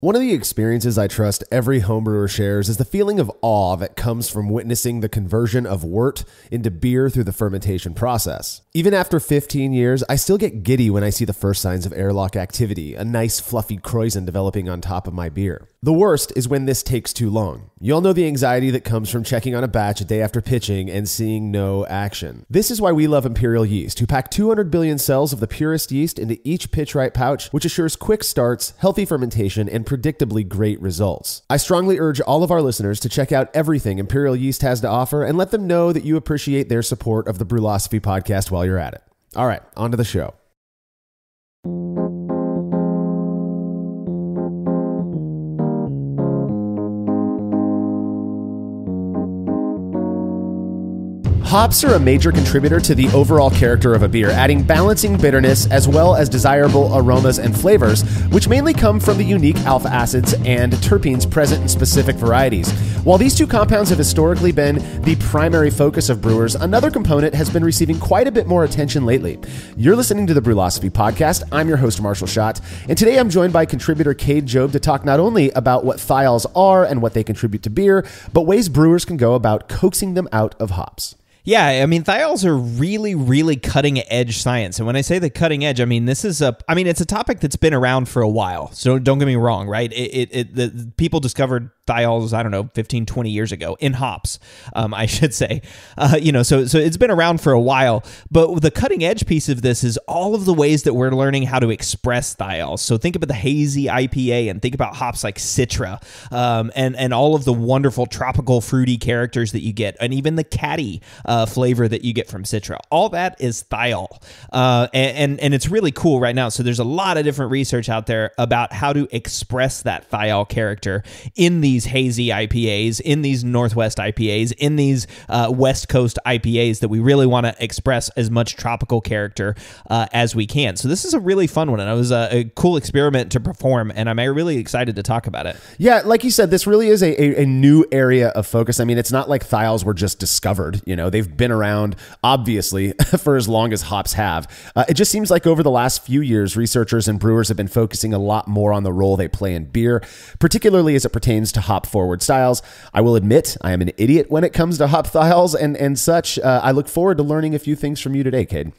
One of the experiences I trust every homebrewer shares is the feeling of awe that comes from witnessing the conversion of wort into beer through the fermentation process. Even after 15 years, I still get giddy when I see the first signs of airlock activity, a nice fluffy kreuzen developing on top of my beer. The worst is when this takes too long. You all know the anxiety that comes from checking on a batch a day after pitching and seeing no action. This is why we love Imperial Yeast, who pack 200 billion cells of the purest yeast into each pitch-right pouch, which assures quick starts, healthy fermentation, and predictably great results. I strongly urge all of our listeners to check out everything Imperial Yeast has to offer and let them know that you appreciate their support of the Brewlosophy podcast while you're at it. All right, on to the show. Hops are a major contributor to the overall character of a beer, adding balancing bitterness as well as desirable aromas and flavors, which mainly come from the unique alpha acids and terpenes present in specific varieties. While these two compounds have historically been the primary focus of brewers, another component has been receiving quite a bit more attention lately. You're listening to the Brewlosophy podcast. I'm your host, Marshall Schott, and today I'm joined by contributor Cade Jobe to talk not only about what thiols are and what they contribute to beer, but ways brewers can go about coaxing them out of hops. Yeah, I mean, thiols are really, really cutting edge science. And when I say the cutting edge, I mean, it's a topic that's been around for a while. So don't get me wrong, right? The people discovered thiols, 15, 20 years ago in hops, I should say. So it's been around for a while. But the cutting edge piece of this is all of the ways that we're learning how to express thiols. So think about the hazy IPA and think about hops like Citra, and all of the wonderful tropical fruity characters that you get, and even the caddy flavor that you get from Citra. All that is thiol. And it's really cool right now. So there's a lot of different research out there about how to express that thiol character in these hazy IPAs, in these Northwest IPAs, in these West Coast IPAs that we really want to express as much tropical character as we can. So this is a really fun one, and it was a cool experiment to perform, and I'm really excited to talk about it. Yeah, like you said, this really is a new area of focus. I mean, it's not like thiols were just discovered. They've been around, obviously, for as long as hops have. It just seems like over the last few years, researchers and brewers have been focusing a lot more on the role they play in beer, particularly as it pertains to hop-forward styles. I will admit I am an idiot when it comes to hop thiols and such. I look forward to learning a few things from you today, Cade.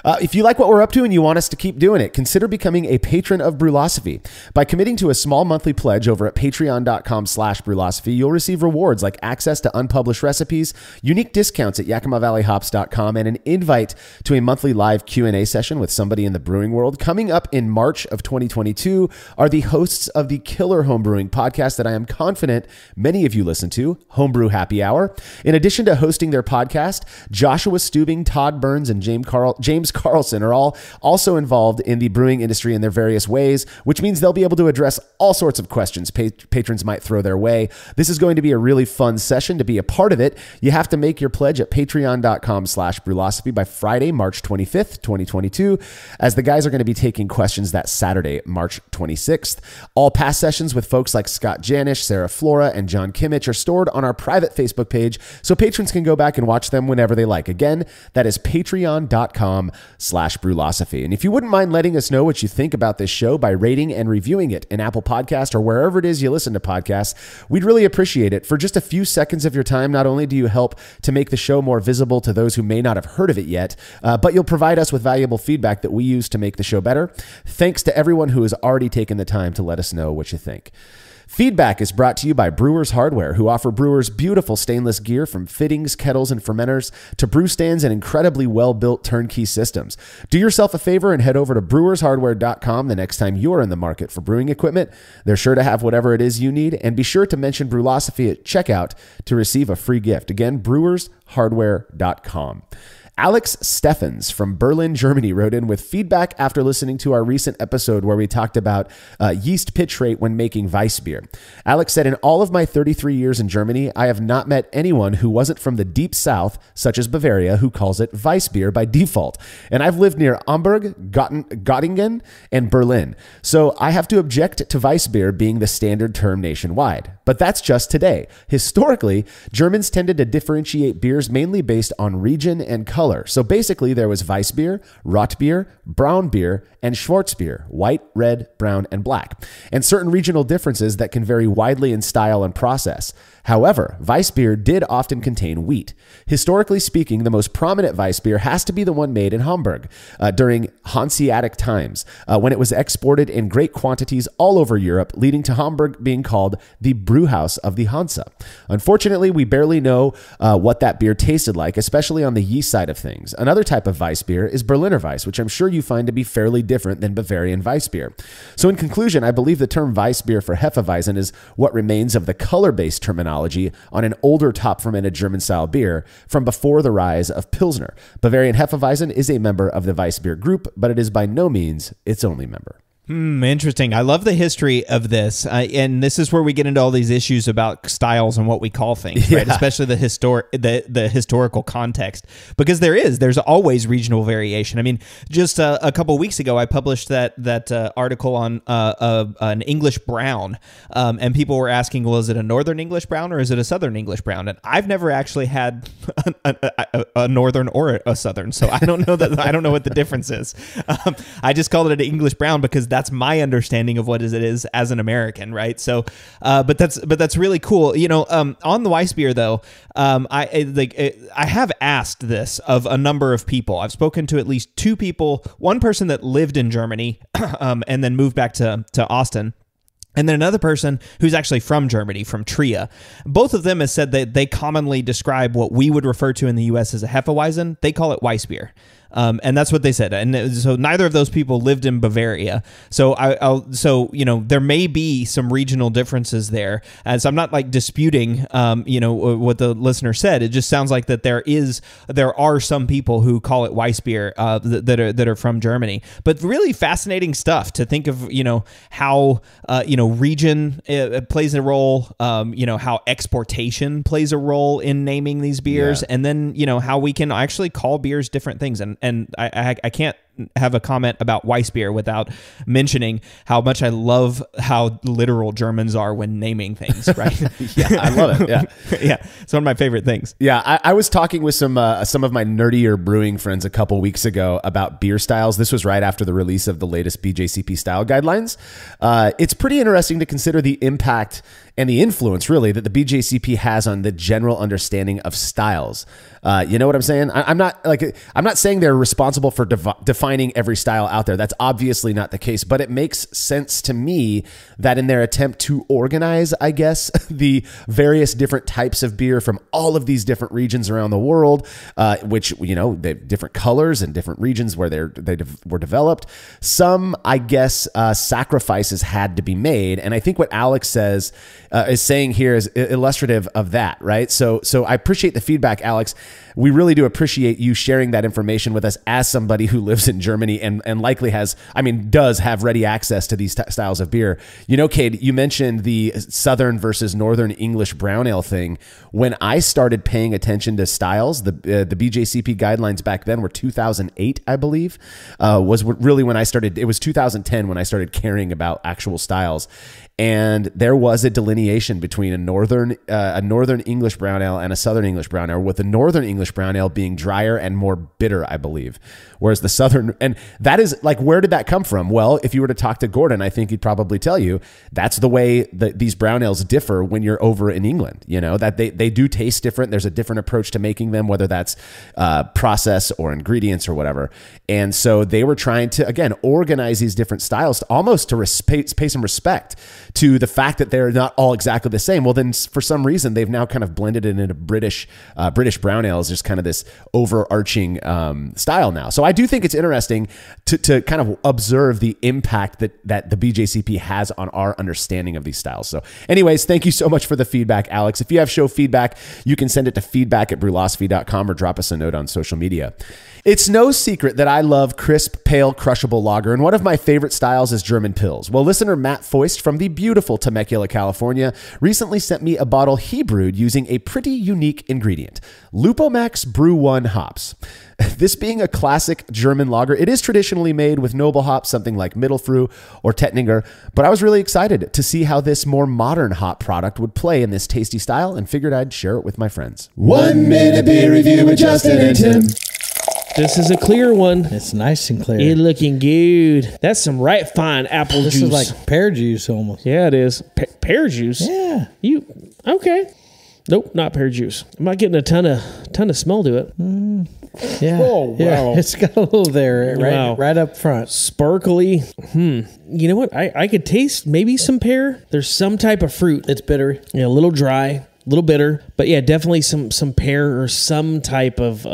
If you like what we're up to and you want us to keep doing it, consider becoming a patron of Brewlosophy. By committing to a small monthly pledge over at patreon.com/Brewlosophy, you'll receive rewards like access to unpublished recipes, unique discounts at YakimaValleyHops.com, and an invite to a monthly live Q&A session with somebody in the brewing world. Coming up in March of 2022 are the hosts of the killer homebrewing podcast that I am confident many of you listen to, Homebrew Happy Hour. In addition to hosting their podcast, Joshua Stubing, Todd Burns, and James Carlson are all also involved in the brewing industry in their various ways, which means they'll be able to address all sorts of questions patrons might throw their way. This is going to be a really fun session. To be a part of it, you have to make your pledge at patreon.com/Brewlosophy by Friday, March 25th, 2022, as the guys are going to be taking questions that Saturday, March 26th. All past sessions with folks like Scott Janish, Sarah Flora, and John Kimmich are stored on our private Facebook page, so patrons can go back and watch them whenever they like. Again, that is patreon.com/Brewlosophy. And if you wouldn't mind letting us know what you think about this show by rating and reviewing it in Apple Podcasts or wherever it is you listen to podcasts, we'd really appreciate it. For just a few seconds of your time, not only do you help to make the show more visible to those who may not have heard of it yet, but you'll provide us with valuable feedback that we use to make the show better. Thanks to everyone who has already taken the time to let us know what you think. Feedback is brought to you by Brewers Hardware, who offer brewers beautiful stainless gear from fittings, kettles, and fermenters to brew stands and incredibly well-built turnkey systems. Do yourself a favor and head over to brewershardware.com the next time you're in the market for brewing equipment. They're sure to have whatever it is you need, and be sure to mention Brewlosophy at checkout to receive a free gift. Again, brewershardware.com. Alex Steffens from Berlin, Germany wrote in with feedback after listening to our recent episode where we talked about yeast pitch rate when making Weiss beer. Alex said, in all of my 33 years in Germany, I have not met anyone who wasn't from the deep south, such as Bavaria, who calls it Weiss beer by default. And I've lived near Hamburg, Göttingen, and Berlin. So I have to object to Weiss beer being the standard term nationwide. But that's just today. Historically, Germans tended to differentiate beers mainly based on region and color color. So basically there was Weissbier, Rotbier, brown beer, and Schwarzbier, white, red, brown, and black, and certain regional differences that can vary widely in style and process. However, Weissbier did often contain wheat. Historically speaking, the most prominent Weissbier has to be the one made in Hamburg during Hanseatic times, when it was exported in great quantities all over Europe, leading to Hamburg being called the brewhouse of the Hansa. Unfortunately, we barely know what that beer tasted like, especially on the yeast side of things. Another type of Weissbier is Berliner Weiss, which I'm sure you find to be fairly different than Bavarian Weissbier. So in conclusion, I believe the term Weissbier for Hefeweizen is what remains of the color-based terminology on an older top-fermented German-style beer from before the rise of Pilsner. Bavarian Hefeweizen is a member of the Weissbier group, but it is by no means its only member. Interesting. I love the history of this. And this is where we get into all these issues about styles and what we call things, right? Especially the historical context, because there's always regional variation. I mean, just a couple of weeks ago, I published that article on an English brown, and people were asking, well, is it a Northern English brown or is it a Southern English brown? And I've never actually had a Northern or a Southern, so I don't know what the difference is. I just called it an English brown because that's my understanding of what it is as an American, right? So, but that's really cool. You know, on the Weissbier though, I have asked this of a number of people. I've spoken to at least two people. One person that lived in Germany, and then moved back to Austin. And then another person who's actually from Germany, from Trier. Both of them have said that they commonly describe what we would refer to in the U.S. as a Hefeweizen. They call it Weissbier. And that's what they said. And so neither of those people lived in Bavaria. So so there may be some regional differences there. And so I'm not like disputing, what the listener said. It just sounds like that there are some people who call it Weissbier that are from Germany. But really fascinating stuff to think of. How region plays a role. How exportation plays a role in naming these beers, and then how we can actually call beers different things. And I can't have a comment about Weissbier without mentioning how much I love how literal Germans are when naming things, right? Yeah, I love it. Yeah. Yeah. It's one of my favorite things. Yeah. I was talking with some of my nerdier brewing friends a couple weeks ago about beer styles. This was right after the release of the latest BJCP style guidelines. It's pretty interesting to consider the impact and the influence, really, that the BJCP has on the general understanding of styles. You know what I'm saying? I'm not saying they're responsible for defining every style out there. That's obviously not the case, but it makes sense to me that in their attempt to organize, I guess, the various different types of beer from all of these different regions around the world, which, they have different colors and different regions where they were developed. Some, I guess, sacrifices had to be made. And I think what Alex is saying here is illustrative of that, right? So I appreciate the feedback, Alex. We really do appreciate you sharing that information with us as somebody who lives in Germany and likely does have ready access to these styles of beer. Cade, you mentioned the Southern versus Northern English brown ale thing. When I started paying attention to styles, the BJCP guidelines back then were 2008, I believe, was really when I started. It was 2010 when I started caring about actual styles. And there was a delineation between a northern English brown ale and a southern English brown ale, with the northern English brown ale being drier and more bitter, I believe. Whereas the southern, and that is like, where did that come from? Well, if you were to talk to Gordon, I think he'd probably tell you that's the way that these brown ales differ when you're over in England, that they do taste different. There's a different approach to making them, whether that's process or ingredients or whatever. And so they were trying to, again, organize these different styles almost to pay some respect to the fact that they're not all exactly the same. Well, then for some reason, they've now kind of blended it into British brown ales, just kind of this overarching style now. So I do think it's interesting to kind of observe the impact that the BJCP has on our understanding of these styles. So anyways, thank you so much for the feedback, Alex. If you have show feedback, you can send it to feedback@brewlosophy.com or drop us a note on social media. It's no secret that I love crisp, pale, crushable lager, and one of my favorite styles is German Pils. Well, listener Matt Foist from the beautiful Temecula, California, recently sent me a bottle he brewed using a pretty unique ingredient, Lupomax Brew 1 hops. This being a classic German lager, it is traditionally made with noble hops, something like Mittelfrüh or Tettninger, but I was really excited to see how this more modern hop product would play in this tasty style and figured I'd share it with my friends. 1 minute beer review with Justin and Tim. This is a clear one. It's nice and clear. It looking good. That's some right fine apple This juice. is like pear juice almost. Yeah, it is. Pear juice? Yeah. Okay. Nope, not pear juice. I'm not getting a ton of smell to it. Yeah. Oh, wow. Yeah. It's got a little there right up front. Sparkly. You know what? I could taste maybe some pear. There's some type of fruit. It's bitter. Yeah, a little dry, a little bitter, but yeah, definitely some pear or some type of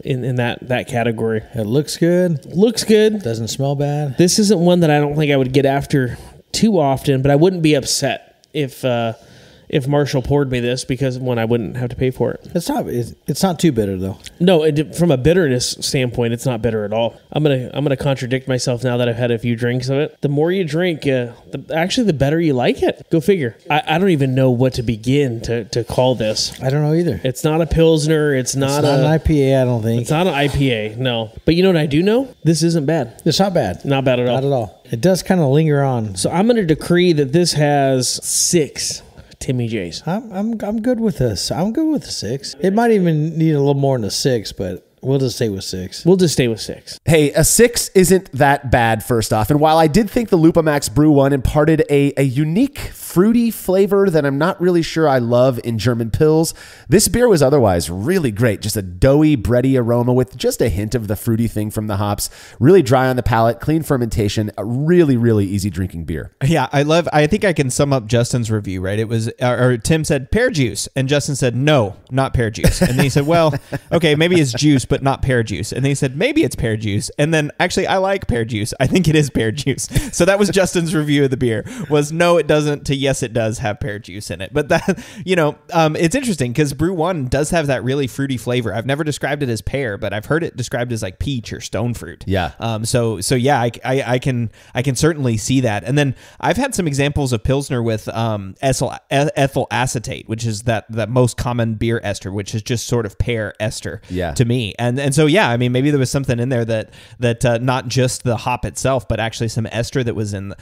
in that category. It looks good. Looks good. Doesn't smell bad. This isn't one that I don't think I would get after too often, but I wouldn't be upset if Marshall poured me this, because one, I wouldn't have to pay for it. It's not too bitter though. No, from a bitterness standpoint, it's not bitter at all. I'm gonna contradict myself now that I've had a few drinks of it. The more you drink, the better you like it. Go figure. I don't even know what to begin to call this. I don't know either. It's not a Pilsner. It's not an IPA, I don't think. It's not an IPA, no. But you know what I do know? This isn't bad. It's not bad. Not bad at all. Not at all. It does kind of linger on. So I'm going to decree that this has 6 Timmy J's. I'm good with this. I'm good with a 6. It might even need a little more than a 6, but we'll just stay with 6. We'll just stay with 6. Hey, a 6 isn't that bad, first off. And while I did think the Lupamax Brew 1 imparted a unique fruity flavor that I'm not really sure I love in German Pils, this beer was otherwise really great. Just a doughy, bready aroma with just a hint of the fruity thing from the hops. Really dry on the palate, clean fermentation, a really, really easy drinking beer. Yeah, I think I can sum up Justin's review, right? It was, or Tim said pear juice, and Justin said, no, not pear juice. And then he said, well, okay, maybe it's juice, but not pear juice. And then he said, maybe it's pear juice. And then actually, I like pear juice. I think it is pear juice. So that was Justin's review of the beer, was no, it doesn't, to yes, it does have pear juice in it. But that, it's interesting because Brew 1 does have that really fruity flavor. I've never described it as pear, but I've heard it described as like peach or stone fruit. Yeah. So yeah, I can certainly see that. And then I've had some examples of Pilsner with ethyl acetate, which is that most common beer ester, which is just sort of pear ester to me. And so yeah, I mean, maybe there was something in there that not just the hop itself, but actually some ester that was in the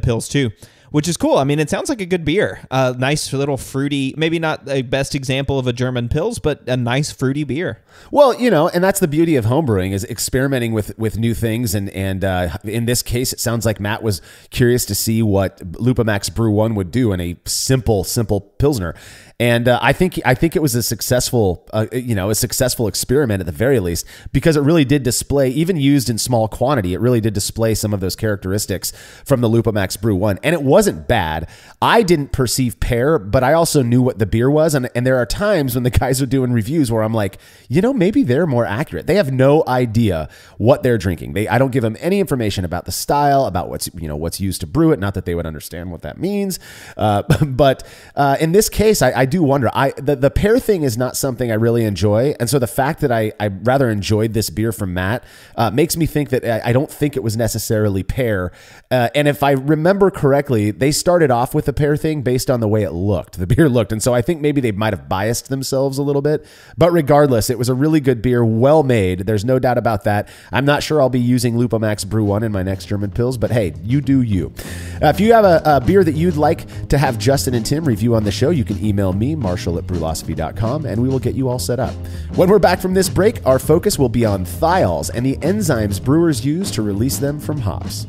Pils too. Which is cool. I mean, it sounds like a good beer. Nice little fruity, maybe not the best example of a German Pils, but a nice fruity beer. Well, and that's the beauty of homebrewing, is experimenting with new things. And in this case, it sounds like Matt was curious to see what Lupamax Brew 1 would do in a simple Pilsner. And I think it was a successful experiment at the very least, because it really did display, even used in small quantity, it really did display some of those characteristics from the Lupamax Brew 1. And it wasn't bad. I didn't perceive pear, but I also knew what the beer was. And there are times when the guys are doing reviews where I'm like, maybe they're more accurate. They have no idea what they're drinking. I don't give them any information about the style, about what's used to brew it. Not that they would understand what that means. But in this case, I do wonder. The pear thing is not something I really enjoy. And so the fact that I rather enjoyed this beer from Matt makes me think that I don't think it was necessarily pear. And if I remember correctly, they started off with the pear thing based on the way the beer looked. And so I think maybe they might have biased themselves a little bit. But regardless, it was a really good beer, well made. There's no doubt about that. I'm not sure I'll be using Lupamax Brew 1 in my next German Pils, but hey, you do you. If you have a beer that you'd like to have Justin and Tim review on the show, you can email me, marshall@brewlosophy.com, and we will get you all set up. When we're back from this break, our focus will be on thiols and the enzymes brewers use to release them from hops.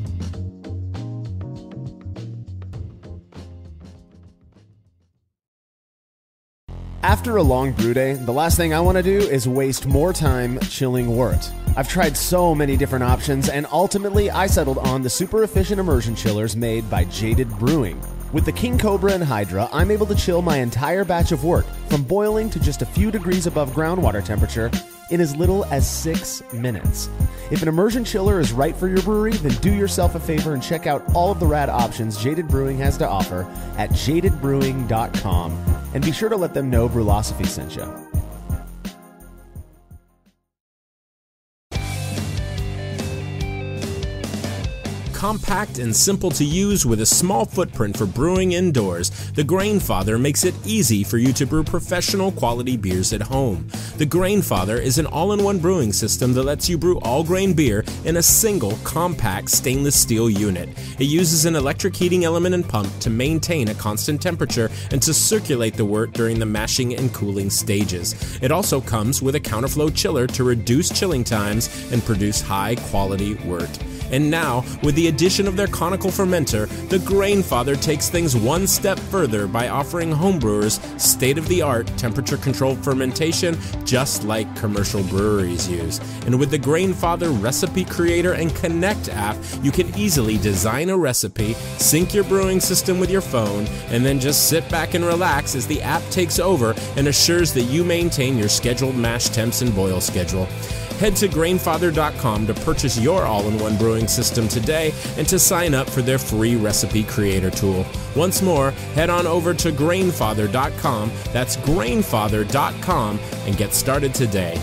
After a long brew day, the last thing I want to do is waste more time chilling wort. I've tried so many different options, and ultimately I settled on the super efficient immersion chillers made by Jaded Brewing. With the King Cobra and Hydra, I'm able to chill my entire batch of wort from boiling to just a few degrees above groundwater temperature in as little as 6 minutes. If an immersion chiller is right for your brewery, then do yourself a favor and check out all of the rad options Jaded Brewing has to offer at jadedbrewing.com, and be sure to let them know Brewlosophy sent you. Compact and simple to use with a small footprint for brewing indoors, the Grainfather makes it easy for you to brew professional quality beers at home. The Grainfather is an all-in-one brewing system that lets you brew all-grain beer in a single, compact stainless steel unit. It uses an electric heating element and pump to maintain a constant temperature and to circulate the wort during the mashing and cooling stages. It also comes with a counterflow chiller to reduce chilling times and produce high-quality wort. And now, with the addition of their conical fermenter, the Grainfather takes things one step further by offering homebrewers state-of-the-art temperature-controlled fermentation just like commercial breweries use. And with the Grainfather Recipe Creator and Connect app, you can easily design a recipe, sync your brewing system with your phone, and then just sit back and relax as the app takes over and assures that you maintain your scheduled mash temps and boil schedule. Head to Grainfather.com to purchase your all-in-one brewing system today and to sign up for their free Recipe Creator tool. Once more, head on over to Grainfather.com, that's Grainfather.com, and get started today.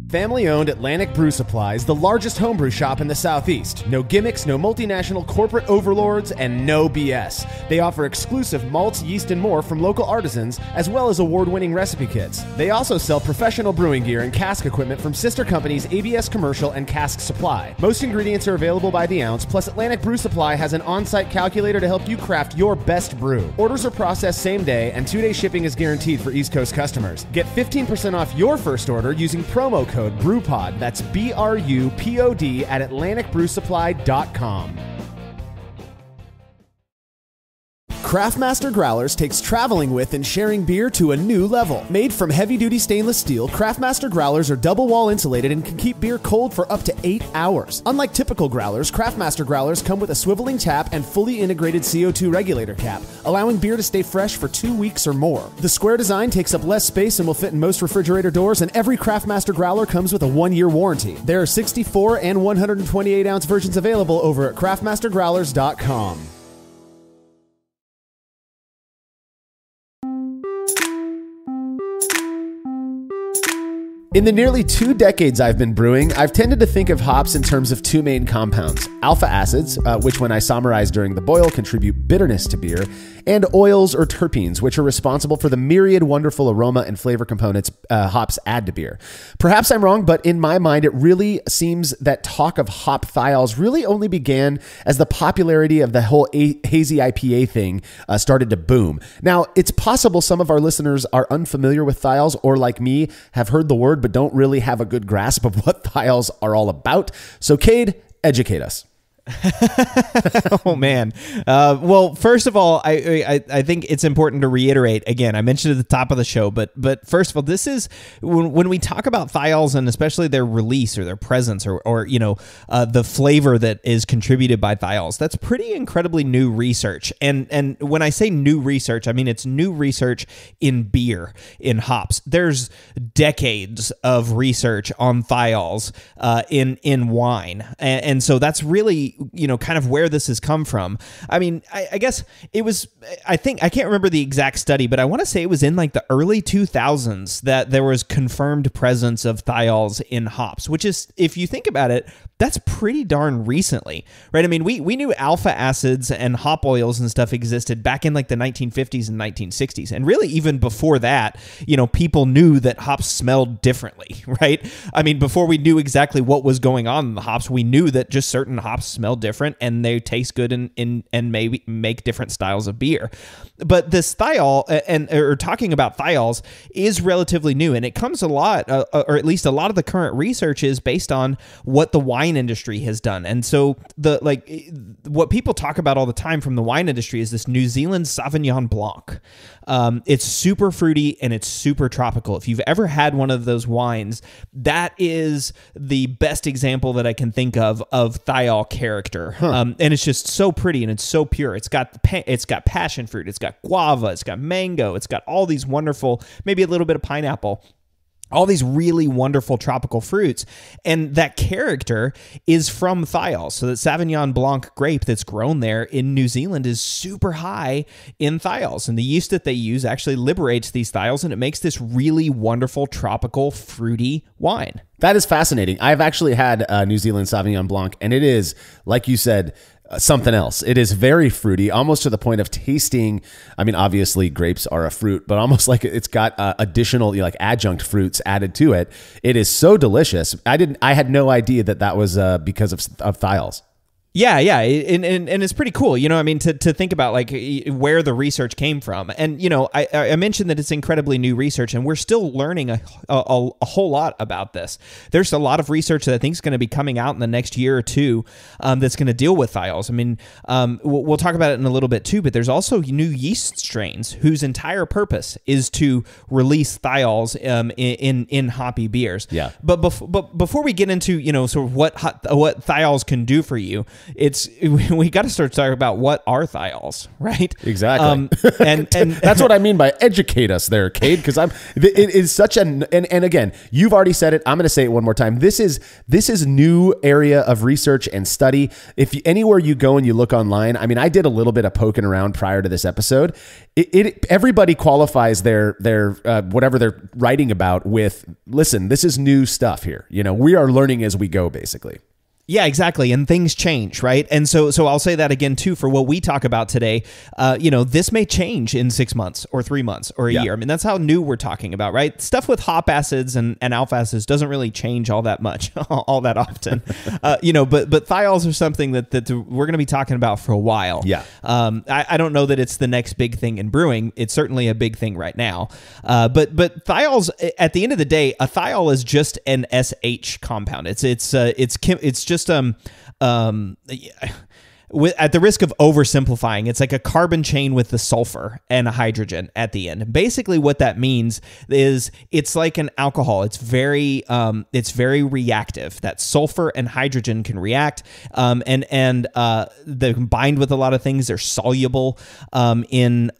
Family-owned Atlantic Brew Supply is the largest homebrew shop in the Southeast. No gimmicks, no multinational corporate overlords, and no BS. They offer exclusive malts, yeast, and more from local artisans, as well as award-winning recipe kits. They also sell professional brewing gear and cask equipment from sister companies ABS Commercial and Cask Supply. Most ingredients are available by the ounce, plus Atlantic Brew Supply has an on-site calculator to help you craft your best brew. Orders are processed same day, and 2-day shipping is guaranteed for East Coast customers. Get 15% off your first order using promo code BREWPOD, that's BRUPOD, at AtlanticBrewSupply.com. Craftmaster Growlers takes traveling with and sharing beer to a new level. Made from heavy-duty stainless steel, Craftmaster Growlers are double-wall insulated and can keep beer cold for up to 8 hours. Unlike typical growlers, Craftmaster Growlers come with a swiveling tap and fully integrated CO2 regulator cap, allowing beer to stay fresh for 2 weeks or more. The square design takes up less space and will fit in most refrigerator doors, and every Craftmaster Growler comes with a 1-year warranty. There are 64 and 128-ounce versions available over at craftmastergrowlers.com. In the nearly 2 decades I've been brewing, I've tended to think of hops in terms of 2 main compounds: alpha acids, which when isomerized during the boil contribute bitterness to beer, and oils or terpenes, which are responsible for the myriad wonderful aroma and flavor components hops add to beer. Perhaps I'm wrong, but in my mind, it really seems that talk of hop thiols really only began as the popularity of the whole hazy IPA thing started to boom. Now, it's possible some of our listeners are unfamiliar with thiols, or like me, have heard the word but don't really have a good grasp of what thiols are all about. So, Cade, educate us. Oh man. Well, first of all, I think it's important to reiterate again. I mentioned at the top of the show, but first of all, this is when we talk about thiols and especially their release or their presence or the flavor that is contributed by thiols. That's pretty incredibly new research. And when I say new research, I mean it's new research in beer, in hops. There's decades of research on thiols in wine, and so that's really kind of where this has come from. I mean, I guess it was, I can't remember the exact study, but I want to say it was in like the early 2000s that there was confirmed presence of thiols in hops, which is, if you think about it, that's pretty darn recently, right? I mean, we knew alpha acids and hop oils and stuff existed back in like the 1950s and 1960s. And really even before that, people knew that hops smelled differently, right? I mean, before we knew exactly what was going on in the hops, we knew that just certain hops smell different and they taste good and maybe make different styles of beer. But this thiol, or talking about thiols, is relatively new, and it comes a lot, or at least a lot of the current research is based on what the wine industry has done. And so what people talk about all the time from the wine industry is this New Zealand Sauvignon Blanc. It's super fruity and it's super tropical. If you've ever had one of those wines, that is the best example that I can think of thiol character. And it's just so pretty and it's so pure. It's got passion fruit, it's got guava, it's got mango, it's got all these wonderful, maybe a little bit of pineapple. all these really wonderful tropical fruits. And that character is from thiols. So that Sauvignon Blanc grape that's grown there in New Zealand is super high in thiols. And the yeast that they use actually liberates these thiols, and it makes this really wonderful tropical fruity wine. That is fascinating. I've actually had New Zealand Sauvignon Blanc, and it is, like you said, something else. It is very fruity, almost to the point of tasting. I mean, obviously grapes are a fruit, but almost like it's got additional, like adjunct fruits added to it. It is so delicious. I had no idea that was because of thiols. Yeah, and it's pretty cool, I mean, to think about like where the research came from. And, I mentioned that it's incredibly new research, and we're still learning a whole lot about this. There's a lot of research that I think is going to be coming out in the next year or two that's going to deal with thiols. I mean, we'll talk about it in a little bit too, but there's also new yeast strains whose entire purpose is to release thiols in hoppy beers. Yeah. But before we get into, sort of what thiols can do for you, we got to start talking about what are thiols, right? Exactly. And that's what I mean by educate us there, Cade, because it is such and again, you've already said it. I'm going to say it one more time. This is new area of research and study. If anywhere you go and you look online, I mean, I did a little bit of poking around prior to this episode. Everybody qualifies their whatever they're writing about with, listen, this is new stuff here. We are learning as we go, basically. Yeah, exactly. And things change, right? And so I'll say that again, too, for what we talk about today. This may change in 6 months or 3 months or a year. I mean, that's how new we're talking about, right? Stuff with hop acids and alpha acids doesn't really change all that much, all that often. But thiols are something that we're going to be talking about for a while. Yeah. I don't know that it's the next big thing in brewing. It's certainly a big thing right now. But thiols, at the end of the day, a thiol is just an SH compound. It's just at the risk of oversimplifying, it's like a carbon chain with the sulfur and a hydrogen at the end. Basically, what that means is it's like an alcohol. It's very reactive. That sulfur and hydrogen can react, and they're combined with a lot of things. They're soluble in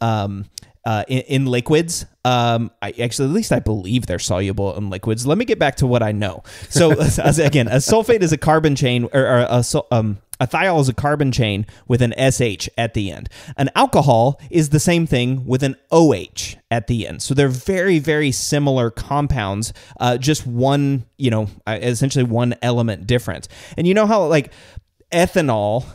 liquids. At least I believe they're soluble in liquids. Let me get back to what I know. So again, a sulfate is a carbon chain, or a thiol is a carbon chain with an SH at the end. An alcohol is the same thing with an OH at the end. So they're very, very similar compounds, just one, essentially one element difference. And you know how like ethanol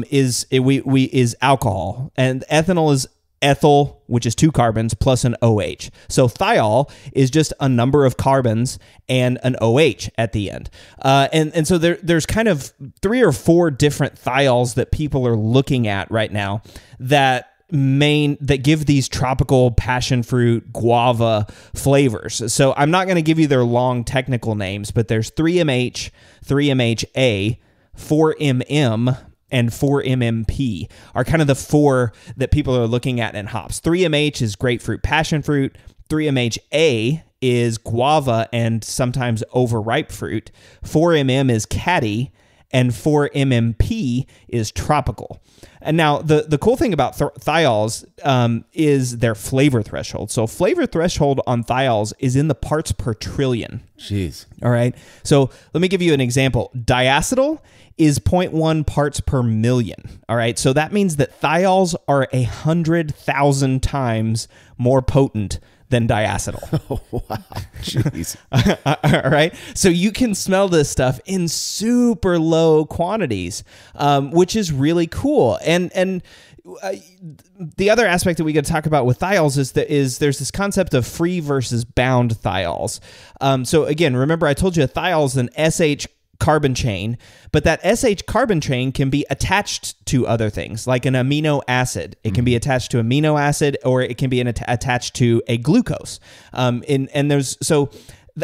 is alcohol, and ethanol is ethyl, which is 2 carbons plus an OH. So thiol is just a number of carbons and an OH at the end. And so there's kind of 3 or 4 different thiols that people are looking at right now that give these tropical passion fruit guava flavors. So I'm not going to give you their long technical names, but there's 3MH, 3MHA, 4MM, and 4MMP are kind of the 4 that people are looking at in hops. 3MH is grapefruit passion fruit. 3MHA is guava and sometimes overripe fruit. 4MM is caddy, and 4MMP is tropical. And now the cool thing about thiols is their flavor threshold. So flavor threshold on thiols is in the parts per trillion. Jeez. All right. So let me give you an example. Diacetyl is 0.1 parts per million. All right. So that means that thiols are 100,000 times more potent than diacetyl. Oh, wow. Jeez. All right. So you can smell this stuff in super low quantities, which is really cool. And the other aspect that we got to talk about with thiols is there's this concept of free versus bound thiols. So again, remember I told you a thiol is an SH carbon chain, but that SH carbon chain can be attached to other things, like an amino acid. It can be attached to amino acid, or it can be attached to a glucose. So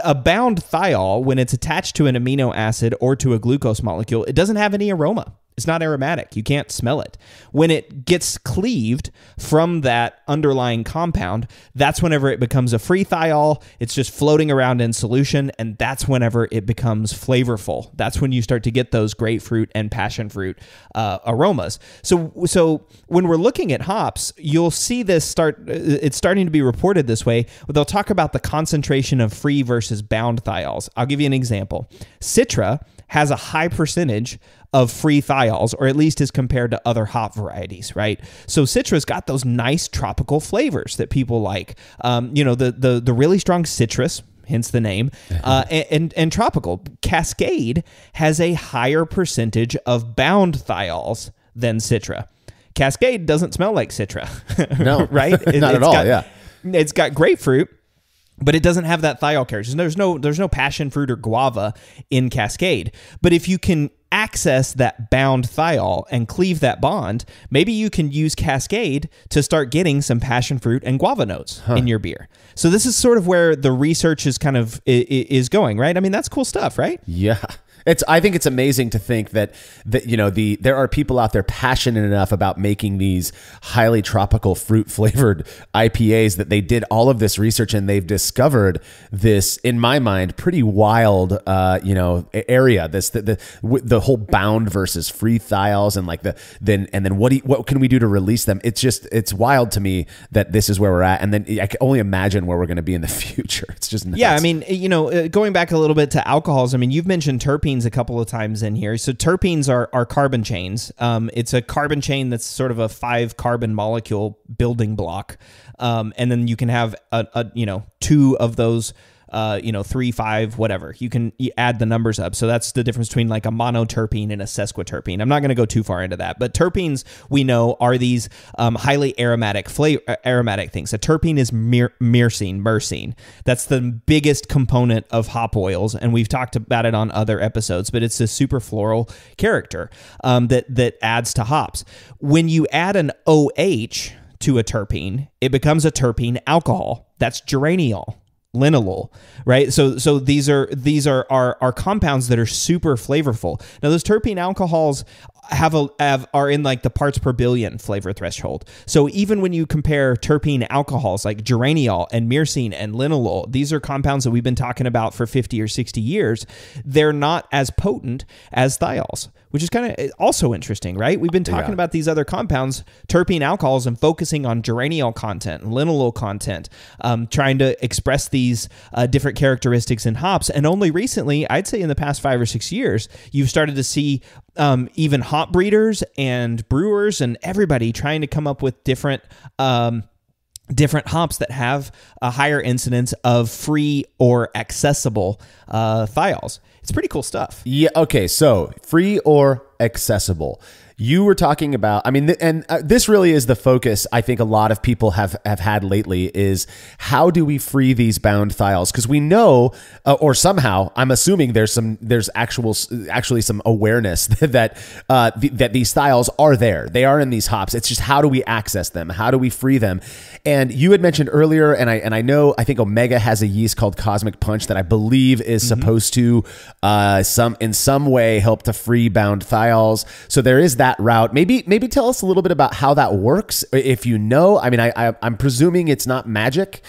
a bound thiol, when it's attached to an amino acid or to a glucose molecule, it doesn't have any aroma. It's not aromatic. You can't smell it. When it gets cleaved from that underlying compound, that's whenever it becomes a free thiol. It's just floating around in solution, and that's whenever it becomes flavorful. That's when you start to get those grapefruit and passion fruit aromas. So when we're looking at hops, you'll see this it's starting to be reported this way. They'll talk about the concentration of free versus bound thiols. I'll give you an example. Citra has a high percentage of free thiols, or at least as compared to other hop varieties, right? So Citra's got those nice tropical flavors that people like. The really strong citrus, hence the name, and tropical. Cascade has a higher percentage of bound thiols than Citra. Cascade doesn't smell like Citra. No, right? Not at all. Yeah, it's got grapefruit, but it doesn't have that thiol character. There's no passion fruit or guava in Cascade. But if you can access that bound thiol and cleave that bond, maybe you can use Cascade to start getting some passion fruit and guava notes in your beer. So this is sort of where the research is kind of is going, right? I mean, that's cool stuff, right? Yeah. I think it's amazing to think that there are people out there passionate enough about making these highly tropical fruit flavored IPAs that they did all of this research and they've discovered this, in my mind, pretty wild area. The whole bound versus free thiols and then what can we do to release them? It's wild to me that this is where we're at, and then I can only imagine where we're going to be in the future. It's just nuts. Yeah. I mean, going back a little bit to alcohols. I mean, you've mentioned terpenes a couple of times in here. So terpenes are carbon chains. It's a carbon chain that's sort of a 5 carbon molecule building block. And then you can have two of those 3, 5, whatever. You add the numbers up. So that's the difference between like a monoterpene and a sesquiterpene. I'm not going to go too far into that, but terpenes we know are these highly aromatic things. A terpene is myrcene. That's the biggest component of hop oils, and we've talked about it on other episodes. But it's a super floral character that adds to hops. When you add an OH to a terpene, it becomes a terpene alcohol. That's geraniol. Linalool, right? So these are compounds that are super flavorful. Now those terpene alcohols are in like the parts per billion flavor threshold. So even when you compare terpene alcohols like geraniol and myrcene and linalool, these are compounds that we've been talking about for 50 or 60 years. They're not as potent as thiols, which is kind of also interesting, right? We've been talking about these other compounds, terpene alcohols, and focusing on geraniol content and linalool content, trying to express these different characteristics in hops. And only recently, I'd say in the past 5 or 6 years, you've started to see even hop breeders and brewers and everybody trying to come up with different hops that have a higher incidence of free or accessible thiols. It's pretty cool stuff. Yeah. Okay. So free or accessible. You were talking about, I mean, this really is the focus I think a lot of people have had lately is how do we free these bound thiols? Because we know, or somehow, I'm assuming there's actually some awareness that these thiols are there. They are in these hops. It's just how do we access them? How do we free them? And you had mentioned earlier, and I think Omega has a yeast called Cosmic Punch that I believe is supposed to in some way help to free bound thiols. So there is that route. Maybe tell us a little bit about how that works, if you know. I mean, I'm presuming it's not magic.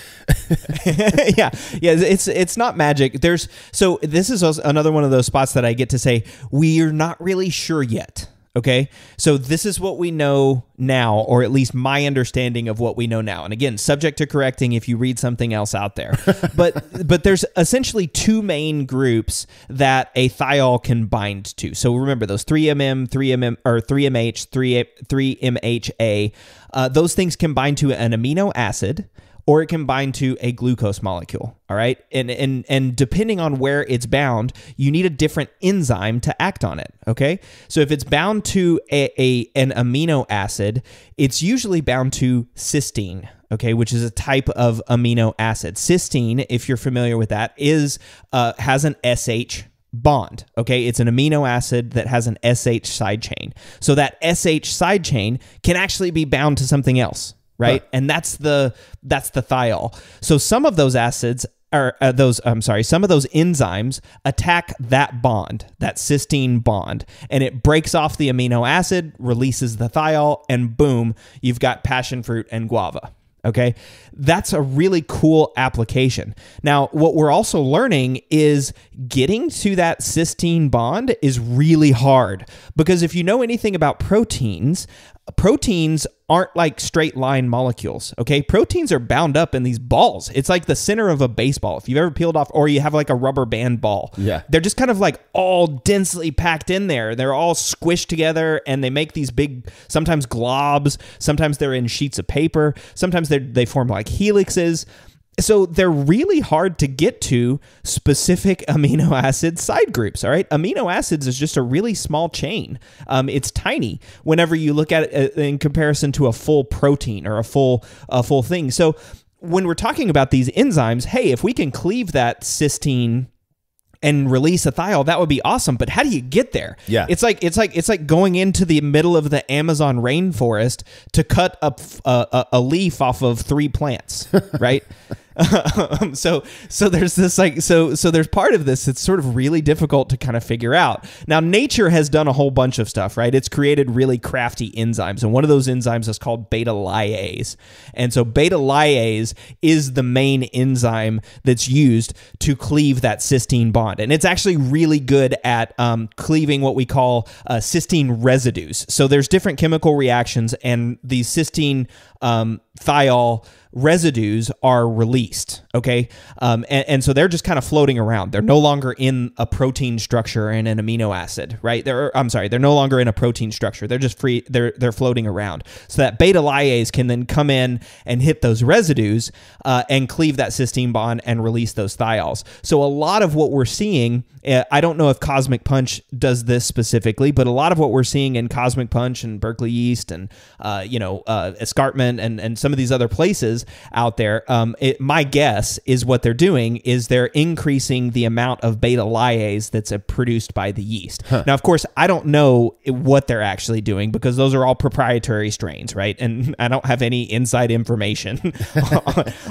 yeah, it's not magic. So this is another one of those spots that I get to say we're not really sure yet. Okay, so this is what we know now, or at least my understanding of what we know now. And again, subject to correcting if you read something else out there. But there's essentially 2 main groups that a thiol can bind to. So remember those 3MM, 3MM, or 3MH, 3MHA. Those things can bind to an amino acid, or it can bind to a glucose molecule. All right. And depending on where it's bound, you need a different enzyme to act on it. Okay. So if it's bound to an amino acid, it's usually bound to cysteine. Okay, which is a type of amino acid. Cysteine, if you're familiar with that, has an SH bond. Okay, it's an amino acid that has an SH side chain. So that SH side chain can actually be bound to something else. Right. And that's the thiol. So some of those acids some of those enzymes attack that bond, that cysteine bond, and it breaks off the amino acid, releases the thiol, and boom, you've got passion fruit and guava. Okay, that's a really cool application. Now, what we're also learning is getting to that cysteine bond is really hard, because if you know anything about proteins aren't like straight line molecules. Okay, proteins are bound up in these balls. It's like the center of a baseball. If you've ever peeled off, or you have like a rubber band ball, they're just kind of like all densely packed in there. They're all squished together, and they make these big, sometimes globs, sometimes they're in sheets of paper, sometimes they form like helixes. So they're really hard to get to specific amino acid side groups, all right? Amino acids is just a really small chain. It's tiny whenever you look at it in comparison to a full protein or a full thing. So when we're talking about these enzymes, hey, if we can cleave that cysteine and release a thiol, that would be awesome. But how do you get there? Yeah, it's like going into the middle of the Amazon rainforest to cut up a leaf off of 3 plants, right? So there's this so there's part of this that's sort of really difficult to kind of figure out. Now, nature has done a whole bunch of stuff, right? It's created really crafty enzymes, and one of those enzymes is called beta lyase. And so beta lyase is the main enzyme that's used to cleave that cysteine bond, and it's actually really good at cleaving what we call cysteine residues. So there's different chemical reactions, and these cysteine thiol residues are released, okay? And so they're just kind of floating around. They're no longer in a protein structure and an amino acid, right? They're no longer in a protein structure. They're just free. They're floating around. So that beta lyase can then come in and hit those residues and cleave that cysteine bond and release those thiols. So a lot of what we're seeing, I don't know if Cosmic Punch does this specifically, but a lot of what we're seeing in Cosmic Punch and Berkeley Yeast and Escarpment and some of these other places out there, my guess is what they're doing is they're increasing the amount of beta lyase that's produced by the yeast. Now, of course, I don't know what they're actually doing, because those are all proprietary strains, right? And I don't have any inside information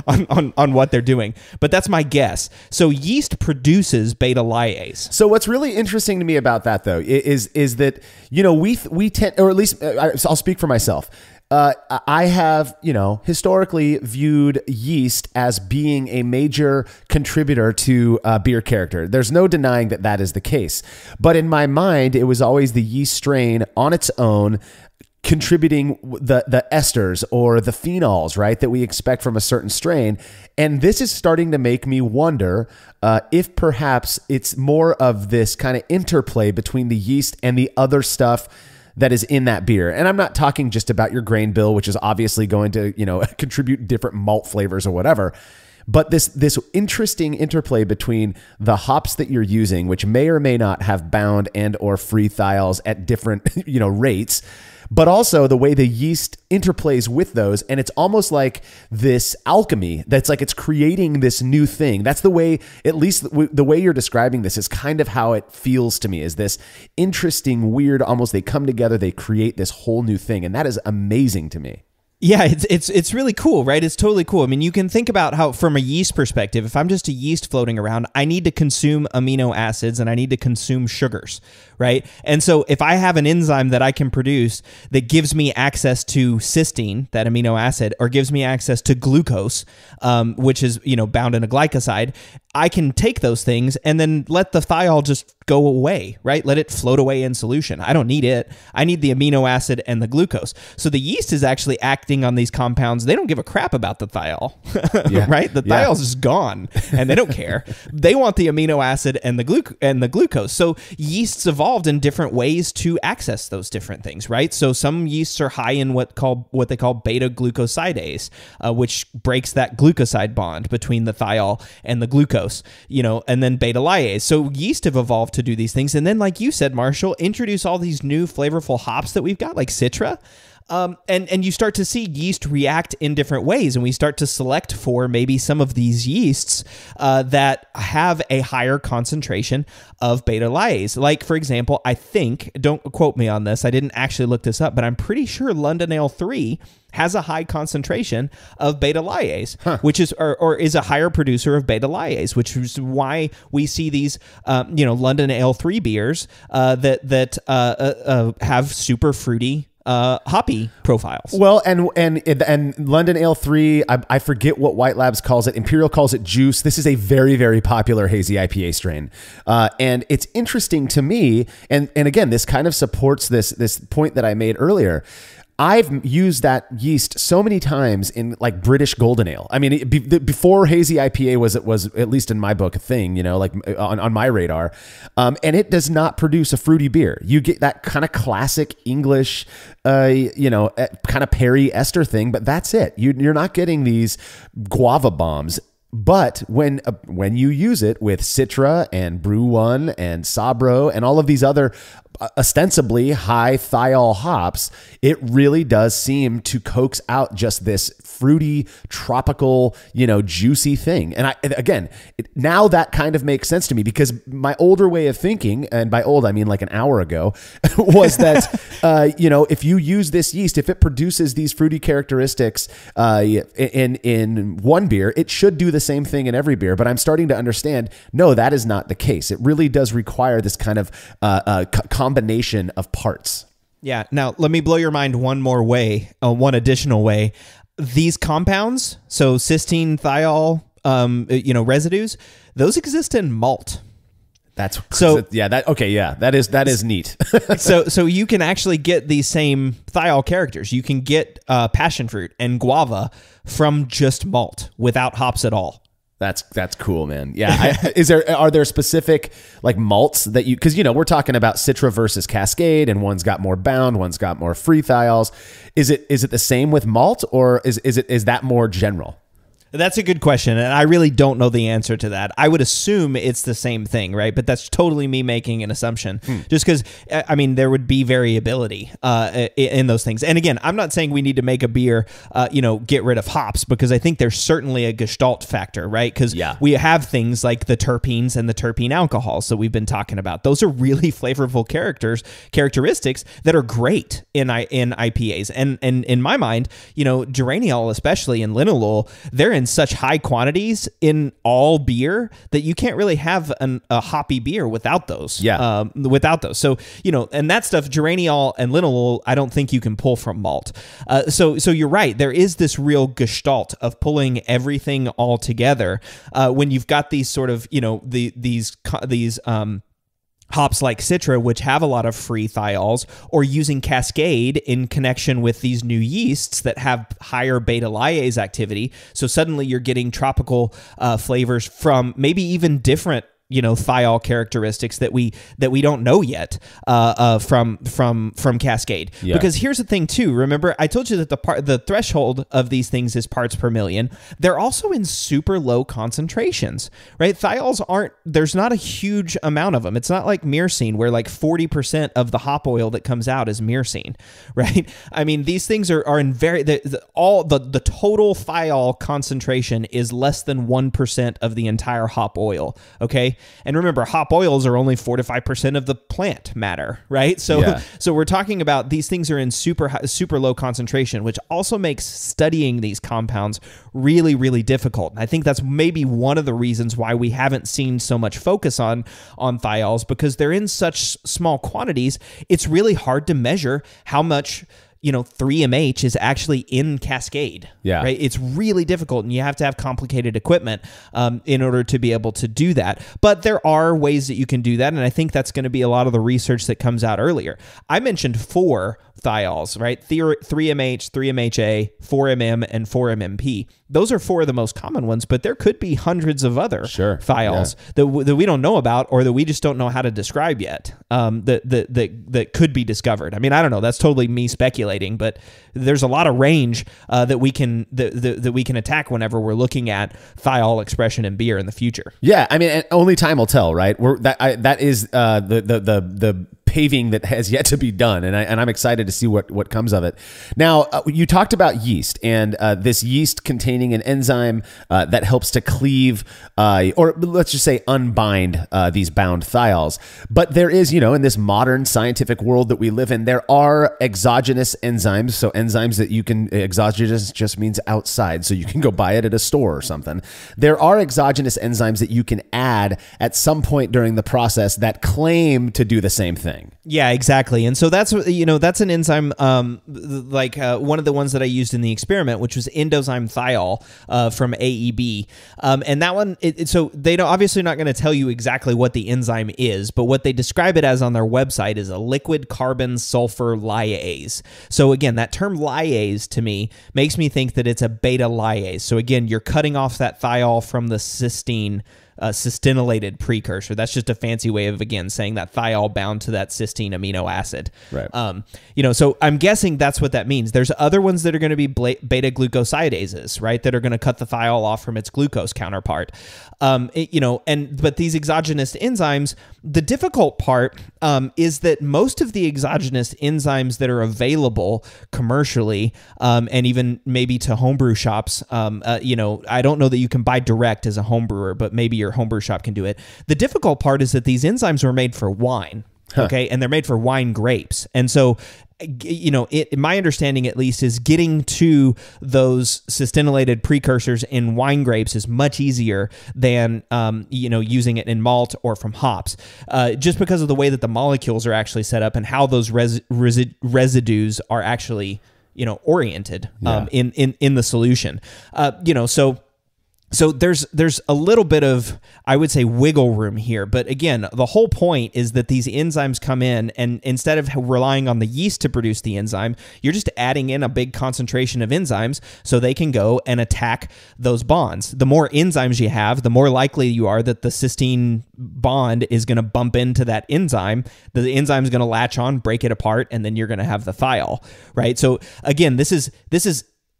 on what they're doing, but that's my guess. So yeast produces beta lyase. So what's really interesting to me about that, though, is that, we tend, or at least I'll speak for myself. I have, historically viewed yeast as being a major contributor to beer character. There's no denying that that is the case. But in my mind, it was always the yeast strain on its own contributing the esters or the phenols, right, that we expect from a certain strain. And this is starting to make me wonder if perhaps it's more of this kind of interplay between the yeast and the other stuff that is in that beer. And I'm not talking just about your grain bill, which is obviously going to, contribute different malt flavors or whatever. But this interesting interplay between the hops that you're using, which may or may not have bound and or free thiols at different, rates, but also the way the yeast interplays with those. And it's almost like this alchemy that's like it's creating this new thing. That's the way, at least the way you're describing this is kind of how it feels to me, is this interesting, weird, almost they come together, they create this whole new thing. And that is amazing to me. Yeah, it's really cool, right? It's totally cool. I mean, you can think about how, from a yeast perspective, if I'm just a yeast floating around, I need to consume amino acids and I need to consume sugars, right? And so if I have an enzyme that I can produce that gives me access to cysteine, that amino acid, or gives me access to glucose, which is, bound in a glycoside, I can take those things and then let the thiol just go away, right? Let it float away in solution. I don't need it. I need the amino acid and the glucose. So the yeast is actually acting on these compounds. They don't give a crap about the thiol, right? The thiol's just gone and they don't care. They want the amino acid and the glucose. So yeasts evolved in different ways to access those different things, right? So some yeasts are high in what they call beta glucosidase, which breaks that glucoside bond between the thiol and the glucose. And then beta lyase. So yeast have evolved to do these things. And then, like you said, Marshall, introduce all these new flavorful hops that we've got, like Citra. And you start to see yeast react in different ways, and we start to select for maybe some of these yeasts that have a higher concentration of beta lyase. Like, for example, I think, don't quote me on this, I didn't actually look this up, but I'm pretty sure London Ale 3 has a high concentration of beta lyase, which is or is a higher producer of beta lyase, which is why we see these London Ale 3 beers that have super fruity hoppy profiles. Well, and London Ale 3, I forget what White Labs calls it. Imperial calls it juice. This is a very, very popular hazy IPA strain. And it's interesting to me, and again, this kind of supports this point that I made earlier. I've used that yeast so many times in like British Golden Ale. I mean, before hazy IPA was at least in my book a thing, like on my radar. And it does not produce a fruity beer. You get that kind of classic English, kind of Perry ester thing, but that's it. You're not getting these guava bombs. But when you use it with Citra and Brew One and Sabro and all of these other ostensibly high thiol hops, it really does seem to coax out just this fruity, tropical, juicy thing. And now that kind of makes sense to me, because my older way of thinking, and by old I mean like an hour ago, was that if you use this yeast, if it produces these fruity characteristics in one beer, it should do the same thing in every beer. But I'm starting to understand, no, that is not the case. It really does require this kind of combination of parts. Yeah. Now, let me blow your mind one more way, one additional way. These compounds, so cysteine, thiol, residues, those exist in malt. That is neat. so you can actually get these same thiol characters. You can get passion fruit and guava from just malt without hops at all. That's cool, man. Yeah. Are there specific like malts that because we're talking about Citra versus Cascade, and one's got more bound, one's got more free thiols. Is it the same with malt, or is that more general? That's a good question, and I really don't know the answer to that. I would assume it's the same thing, right? But that's totally me making an assumption, just because, there would be variability in those things. And again, I'm not saying we need to make a beer, get rid of hops, because I think there's certainly a gestalt factor, right? Because we have things like the terpenes and the terpene alcohols that we've been talking about. Those are really flavorful characteristics that are great in IPAs. And in my mind, geraniol, especially in linalool, they're in such high quantities in all beer that you can't really have a hoppy beer without those. So, and that stuff, geraniol and linalool, I don't think you can pull from malt. So you're right. There is this real gestalt of pulling everything all together when you've got these sort of, these hops like Citra, which have a lot of free thiols, or using Cascade in connection with these new yeasts that have higher beta lyase activity. So suddenly you're getting tropical flavors from maybe even different thiol characteristics that we don't know yet from Cascade. Yeah. Because here's the thing too. Remember, I told you that the threshold of these things is parts per million. They're also in super low concentrations, right? Thiols there's not a huge amount of them. It's not like myrcene, where like 40% of the hop oil that comes out is myrcene, right? I mean, these things are in the total thiol concentration is less than 1% of the entire hop oil. Okay. And remember, hop oils are only 4 to 5% of the plant matter, right? So we're talking about these things are in super low concentration, which also makes studying these compounds really, really difficult. And I think that's maybe one of the reasons why we haven't seen so much focus on thiols, because they're in such small quantities. It's really hard to measure how much 3MH is actually in Cascade. Yeah. Right. It's really difficult, and you have to have complicated equipment in order to be able to do that. But there are ways that you can do that, and I think that's going to be a lot of the research that comes out earlier. I mentioned 4 thiols, right? 3MH, 3MHA, 4MM, and 4MMP. Those are 4 of the most common ones, but there could be hundreds of other thiols that we don't know about, or that we just don't know how to describe yet, that could be discovered. I mean, I don't know. That's totally me speculating, but there's a lot of range that we can attack whenever we're looking at thiol expression in beer in the future. Yeah, I mean, and only time will tell, right? That is the paving that has yet to be done, and I'm excited to see what comes of it. Now, you talked about yeast and this yeast containing an enzyme that helps to cleave, or let's just say unbind these bound thiols. But there is, in this modern scientific world that we live in, there are exogenous enzymes. So enzymes that you can, exogenous just means outside, so you can go buy it at a store or something. There are exogenous enzymes that you can add at some point during the process that claim to do the same thing. Yeah, exactly. And so that's an enzyme like one of the ones that I used in the experiment, which was endozyme thiol from AEB. And that one, so they don't obviously not going to tell you exactly what the enzyme is, but what they describe it as on their website is a liquid carbon sulfur lyase. So again, that term lyase to me makes me think that it's a beta lyase. So again, you're cutting off that thiol from the cystinylated precursor. That's just a fancy way of, again, saying that thiol bound to that cysteine amino acid. Right. So I'm guessing that's what that means. There's other ones that are going to be beta glucosidases, right? That are going to cut the thiol off from its glucose counterpart. But these exogenous enzymes, the difficult part is that most of the exogenous enzymes that are available commercially, and even maybe to homebrew shops, I don't know that you can buy direct as a homebrewer, but maybe your homebrew shop can do it. The difficult part is that these enzymes were made for wine. Okay. And they're made for wine grapes. And so, my understanding at least is getting to those cystinylated precursors in wine grapes is much easier than, using it in malt or from hops, just because of the way that the molecules are actually set up and how those residues are actually, oriented in the solution. So there's a little bit of, I would say, wiggle room here. But again, the whole point is that these enzymes come in, and instead of relying on the yeast to produce the enzyme, you're just adding in a big concentration of enzymes so they can go and attack those bonds. The more enzymes you have, the more likely you are that the cysteine bond is going to bump into that enzyme. The enzyme is going to latch on, break it apart, and then you're going to have the thiol, right? So again, this is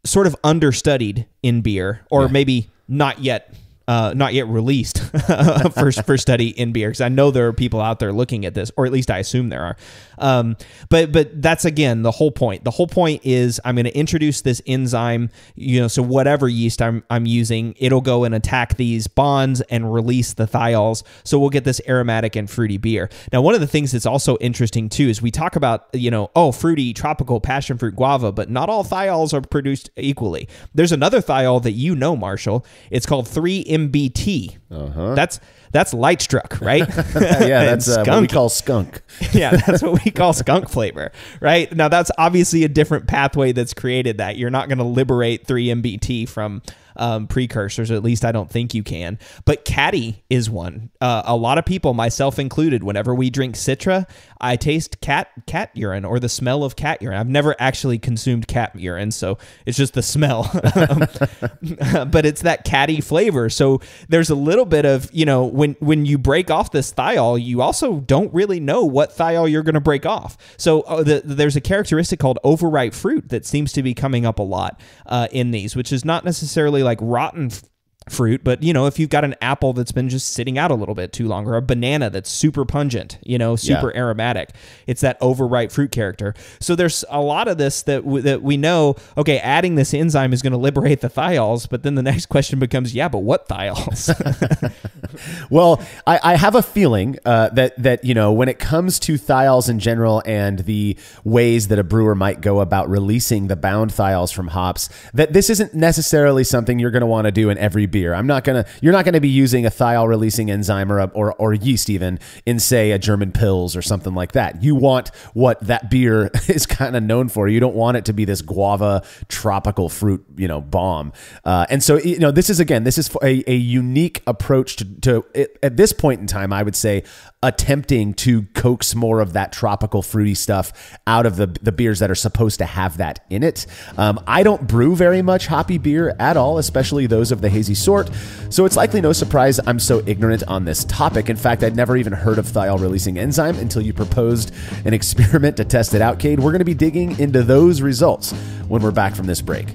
sort of understudied in beer, or maybe not yet released for study in beer, because I know there are people out there looking at this, or at least I assume there are. But that's, again, the whole point. The whole point is I'm going to introduce this enzyme, so whatever yeast I'm using, it'll go and attack these bonds and release the thiols. So we'll get this aromatic and fruity beer. Now, one of the things that's also interesting too is we talk about, fruity, tropical, passion fruit, guava, but not all thiols are produced equally. There's another thiol that Marshall. It's called 3-MBT. That's light struck, right? Yeah, that's what we call skunk. Yeah, that's what we call skunk flavor, right? Now, that's obviously a different pathway that's created that. You're not going to liberate 3-MBT from precursors, or at least I don't think you can. But catty is one. A lot of people, myself included, whenever we drink Citra, I taste cat urine, or the smell of cat urine. I've never actually consumed cat urine, so it's just the smell. But it's that catty flavor. So there's a little bit of, when you break off this thiol, you also don't really know what thiol you're going to break off. So there's a characteristic called overripe fruit that seems to be coming up a lot in these, which is not necessarily like rotten fruit, but if you've got an apple that's been just sitting out a little bit too long, or a banana that's super pungent, super aromatic, it's that overripe fruit character. So there's a lot of this that we know, okay, adding this enzyme is going to liberate the thiols, but then the next question becomes, but what thiols? Well, I have a feeling that when it comes to thiols in general and the ways that a brewer might go about releasing the bound thiols from hops, that this isn't necessarily something you're going to want to do in every beer. You're not going to be using a thiol releasing enzyme or yeast even in, say, a German Pils or something like that. You want what that beer is kind of known for. You don't want it to be this guava tropical fruit, bomb. And so, this is a unique approach to at this point in time, I would say, attempting to coax more of that tropical fruity stuff out of the beers that are supposed to have that in it. I don't brew very much hoppy beer at all, especially those of the hazy sort. So it's likely no surprise I'm so ignorant on this topic. In fact, I'd never even heard of thiol releasing enzyme until you proposed an experiment to test it out, Cade. We're going to be digging into those results when we're back from this break.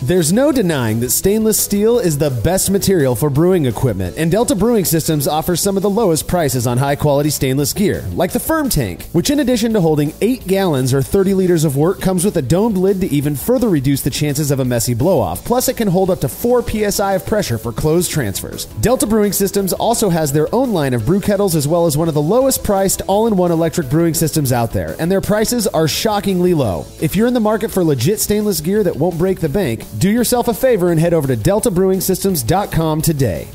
There's no denying that stainless steel is the best material for brewing equipment, and Delta Brewing Systems offers some of the lowest prices on high-quality stainless gear, like the Firm Tank, which in addition to holding 8 gallons or 30 liters of wort, comes with a domed lid to even further reduce the chances of a messy blow-off. Plus, it can hold up to 4 psi of pressure for closed transfers. Delta Brewing Systems also has their own line of brew kettles, as well as one of the lowest-priced all-in-one electric brewing systems out there, and their prices are shockingly low. If you're in the market for legit stainless gear that won't break the bank, do yourself a favor and head over to deltabrewingsystems.com today.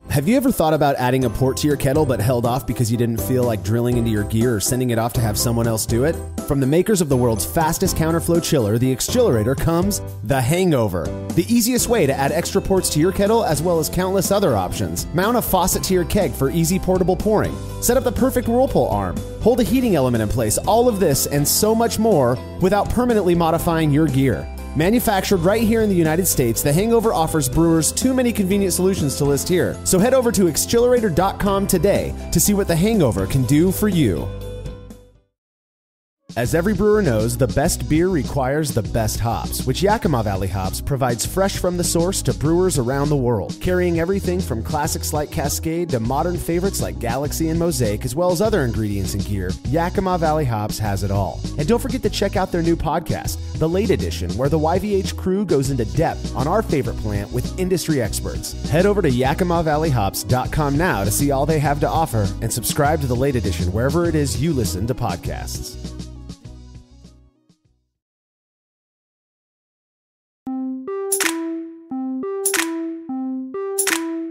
Have you ever thought about adding a port to your kettle but held off because you didn't feel like drilling into your gear or sending it off to have someone else do it? From the makers of the world's fastest counterflow chiller, the Exchillerator, comes the Hangover, the easiest way to add extra ports to your kettle as well as countless other options. Mount a faucet to your keg for easy portable pouring. Set up the perfect whirlpool arm. Hold a heating element in place. All of this and so much more without permanently modifying your gear. Manufactured right here in the United States, the Hangover offers brewers too many convenient solutions to list here. So head over to Exchillerator.com today to see what the Hangover can do for you. As every brewer knows, the best beer requires the best hops, which Yakima Valley Hops provides fresh from the source to brewers around the world, carrying everything from classics like Cascade to modern favorites like Galaxy and Mosaic, as well as other ingredients and gear. Yakima Valley Hops has it all. And don't forget to check out their new podcast, The Late Edition, where the YVH crew goes into depth on our favorite plant with industry experts. Head over to YakimaValleyHops.com now to see all they have to offer and subscribe to The Late Edition wherever it is you listen to podcasts.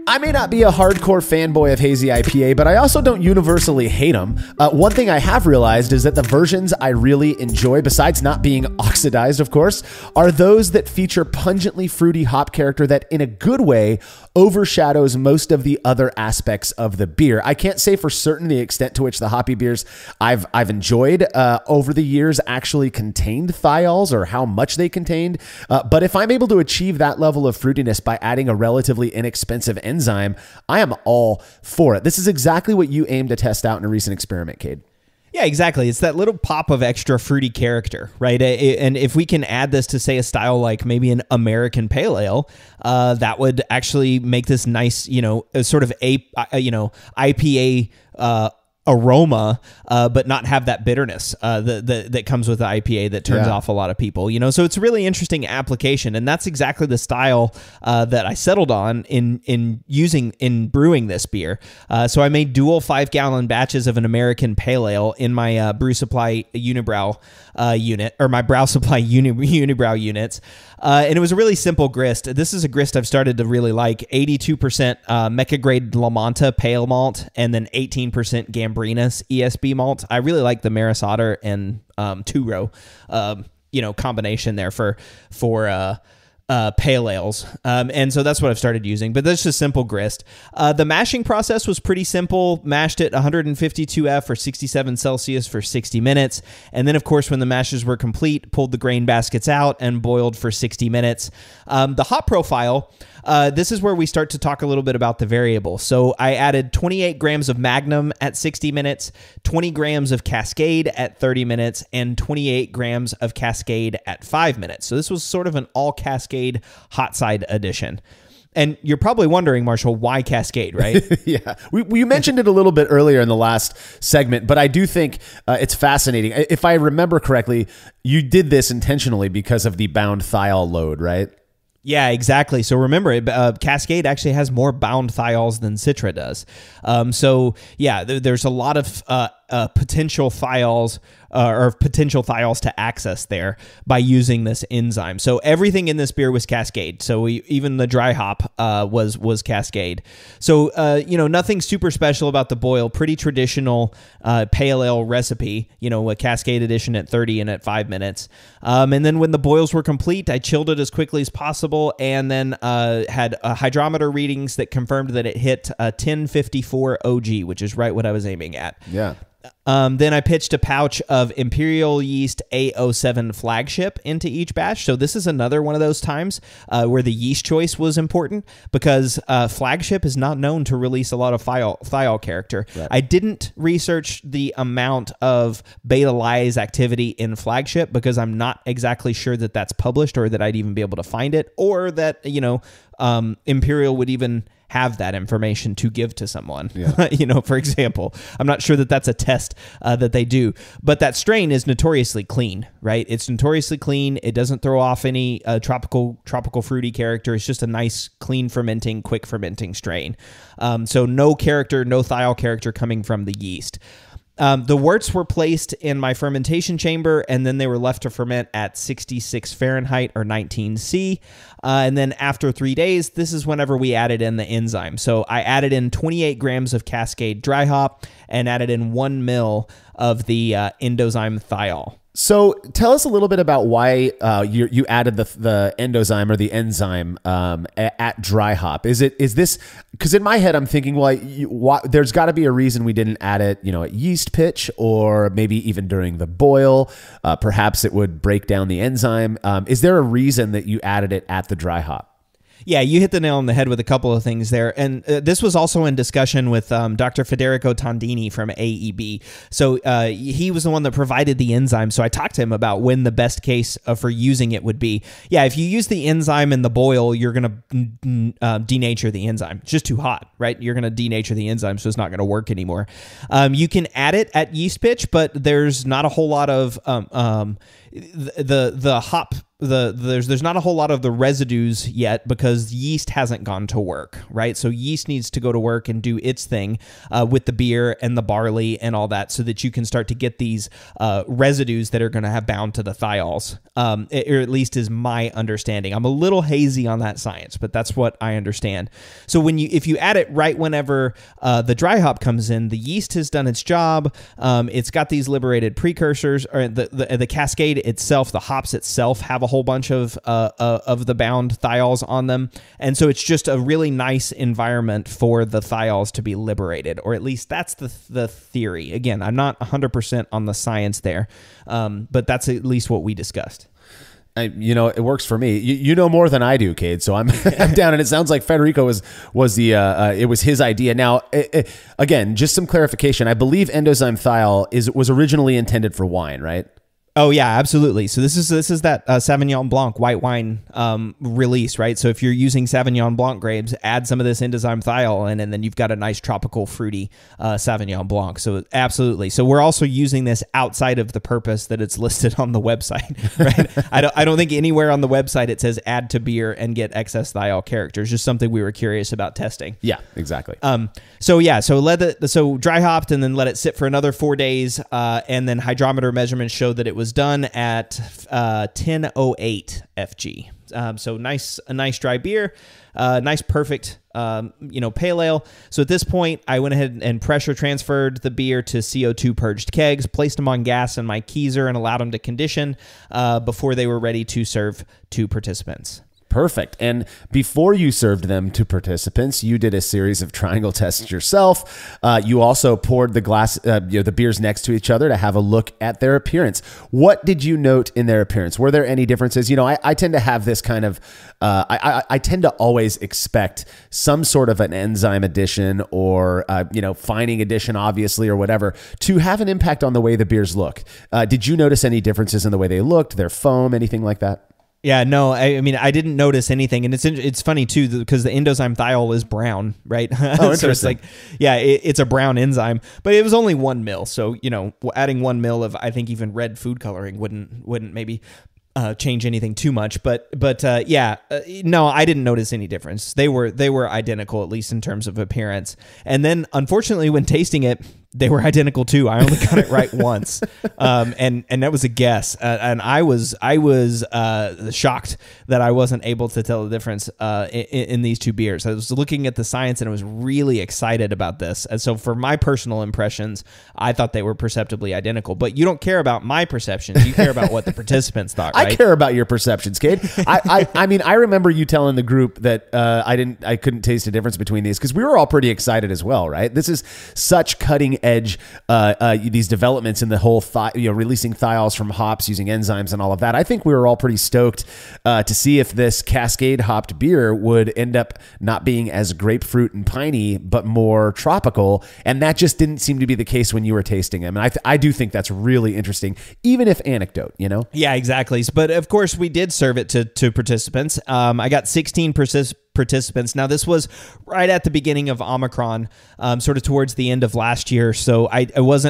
I may not be a hardcore fanboy of hazy IPA, but I also don't universally hate them. One thing I have realized is that the versions I really enjoy, besides not being oxidized, of course, are those that feature pungently fruity hop character that, in a good way, overshadows most of the other aspects of the beer. I can't say for certain the extent to which the hoppy beers I've enjoyed over the years actually contained thiols or how much they contained, but if I'm able to achieve that level of fruitiness by adding a relatively inexpensive enzyme, I am all for it. This is exactly what you aim to test out in a recent experiment, Cade. Yeah, exactly. It's that little pop of extra fruity character, right? And if we can add this to, say, a style like maybe an American Pale Ale, that would actually make this nice, a sort of IPA aroma, but not have that bitterness that comes with the IPA that turns off a lot of people. So it's a really interesting application, and that's exactly the style that I settled on in brewing this beer. So I made dual 5-gallon batches of an American Pale Ale in my Brew Supply Unibrow unit, or my Brow Supply Unibrow units. And it was a really simple grist. This is a grist I've started to really like. 82% Mecca grade La Manta pale malt, and then 18% Gambrinus ESB malt. I really like the Maris Otter and two-row, combination there for pale ales. And so that's what I've started using, but that's just simple grist. The mashing process was pretty simple. Mashed it 152F or 67 Celsius for 60 minutes. And then, of course, when the mashes were complete, pulled the grain baskets out and boiled for 60 minutes. The hop profile, this is where we start to talk a little bit about the variable. So I added 28 grams of Magnum at 60 minutes, 20 grams of Cascade at 30 minutes, and 28 grams of Cascade at 5 minutes. So this was sort of an all Cascade hot side edition. And you're probably wondering, Marshall, why Cascade, right? Yeah. We mentioned it a little bit earlier in the last segment, but I do think it's fascinating. If I remember correctly, you did this intentionally because of the bound thiol load, right? Yeah, exactly. So remember, Cascade actually has more bound thiols than Citra does. So yeah, there's a lot of potential thiols to access there by using this enzyme. So everything in this beer was Cascade. So even the dry hop was Cascade. So nothing super special about the boil. Pretty traditional pale ale recipe. A Cascade edition at 30 and at 5 minutes. And then when the boils were complete, I chilled it as quickly as possible, and then had hydrometer readings that confirmed that it hit 1054 OG, which is right what I was aiming at. Yeah. Then I pitched a pouch of Imperial Yeast A07 flagship into each batch. So this is another one of those times where the yeast choice was important because flagship is not known to release a lot of thiol character. Right. I didn't research the amount of beta lyase activity in flagship because I'm not exactly sure that that's published or that I'd even be able to find it or that, Imperial would even have that information to give to someone. Yeah. For example, I'm not sure that that's a test that they do, but that strain is notoriously clean, right? It's notoriously clean. It doesn't throw off any tropical fruity character. It's just a nice, clean fermenting, quick fermenting strain. So no thiol character coming from the yeast. The worts were placed in my fermentation chamber, and then they were left to ferment at 66 Fahrenheit or 19 C. And then after 3 days, this is whenever we added in the enzyme. So I added in 28 grams of Cascade dry hop and added in 1 mil of the endozyme thiol. So tell us a little bit about why you added the endozyme or the enzyme at dry hop. Is this because in my head I'm thinking, there's got to be a reason we didn't add it, at yeast pitch or maybe even during the boil. Perhaps it would break down the enzyme. Is there a reason that you added it at the dry hop? Yeah, you hit the nail on the head with a couple of things there. And this was also in discussion with Dr. Federico Tondini from AEB. So he was the one that provided the enzyme. So I talked to him about when the best case for using it would be. Yeah, if you use the enzyme in the boil, you're going to denature the enzyme. It's just too hot, right? You're going to denature the enzyme, so it's not going to work anymore. You can add it at yeast pitch, but there's not a whole lot of the hop. There's not a whole lot of the residues yet because yeast hasn't gone to work, right? So yeast needs to go to work and do its thing with the beer and the barley and all that so that you can start to get these residues that are going to have bound to the thiols, or at least is my understanding. I'm a little hazy on that science, but that's what I understand. So if you add it right whenever the dry hop comes in, the yeast has done its job. It's got these liberated precursors, or the cascade itself, the hops itself have a whole bunch of the bound thiols on them, and so it's just a really nice environment for the thiols to be liberated, or at least that's the theory. Again, I'm not 100% on the science there, but that's at least what we discussed. It works for me. You know more than I do, Cade. So I'm down, and it sounds like Federico was his idea. Now, again, just some clarification. I believe endozyme thiol was originally intended for wine, right? Oh yeah, absolutely. So this is that Sauvignon Blanc white wine release, right? So if you're using Sauvignon Blanc grapes, add some of this endozyme thiol in, and then you've got a nice tropical fruity Sauvignon Blanc. So absolutely. So we're also using this outside of the purpose that it's listed on the website, right? I don't think anywhere on the website it says add to beer and get excess thiol characters. Just something we were curious about testing. Yeah, exactly. So dry hopped and then let it sit for another 4 days, and then hydrometer measurements showed that it was done at 1008 FG. So a nice dry beer, nice perfect pale ale. So at this point, I went ahead and pressure transferred the beer to CO2 purged kegs, placed them on gas in my keezer, and allowed them to condition before they were ready to serve to participants. Perfect. And before you served them to participants, you did a series of triangle tests yourself. You also poured the beers next to each other to have a look at their appearance. What did you note in their appearance? Were there any differences? I tend to have this kind of, I tend to always expect some sort of an enzyme addition or, fining addition, obviously, or whatever, to have an impact on the way the beers look. Did you notice any differences in the way they looked, their foam, anything like that? Yeah, no, I mean, I didn't notice anything. And it's funny, too, because the endozyme thiol is brown, right? Oh, so it's like, yeah, it's a brown enzyme. But it was only 1 mil. So, adding 1 mil of, I think, even red food coloring wouldn't maybe change anything too much. But no, I didn't notice any difference. They were identical, at least in terms of appearance. And then, unfortunately, when tasting it, they were identical too. I only got it right once, and that was a guess. And I was shocked that I wasn't able to tell the difference in these two beers. I was looking at the science and I was really excited about this. And so, for my personal impressions, I thought they were perceptibly identical. But you don't care about my perceptions; you care about what the participants thought. Right? I care about your perceptions, Cade. I mean, I remember you telling the group that I couldn't taste a difference between these because we were all pretty excited as well, right? This is such cutting edge these developments in the whole releasing thiols from hops using enzymes and all of that. I think we were all pretty stoked to see if this Cascade hopped beer would end up not being as grapefruit and piney, but more tropical. And that just didn't seem to be the case when you were tasting them. And I do think that's really interesting, even if anecdote, you know? Yeah, exactly. But of course, we did serve it to participants. I got 16 participants. Now, this was right at the beginning of Omicron, sort of towards the end of last year. So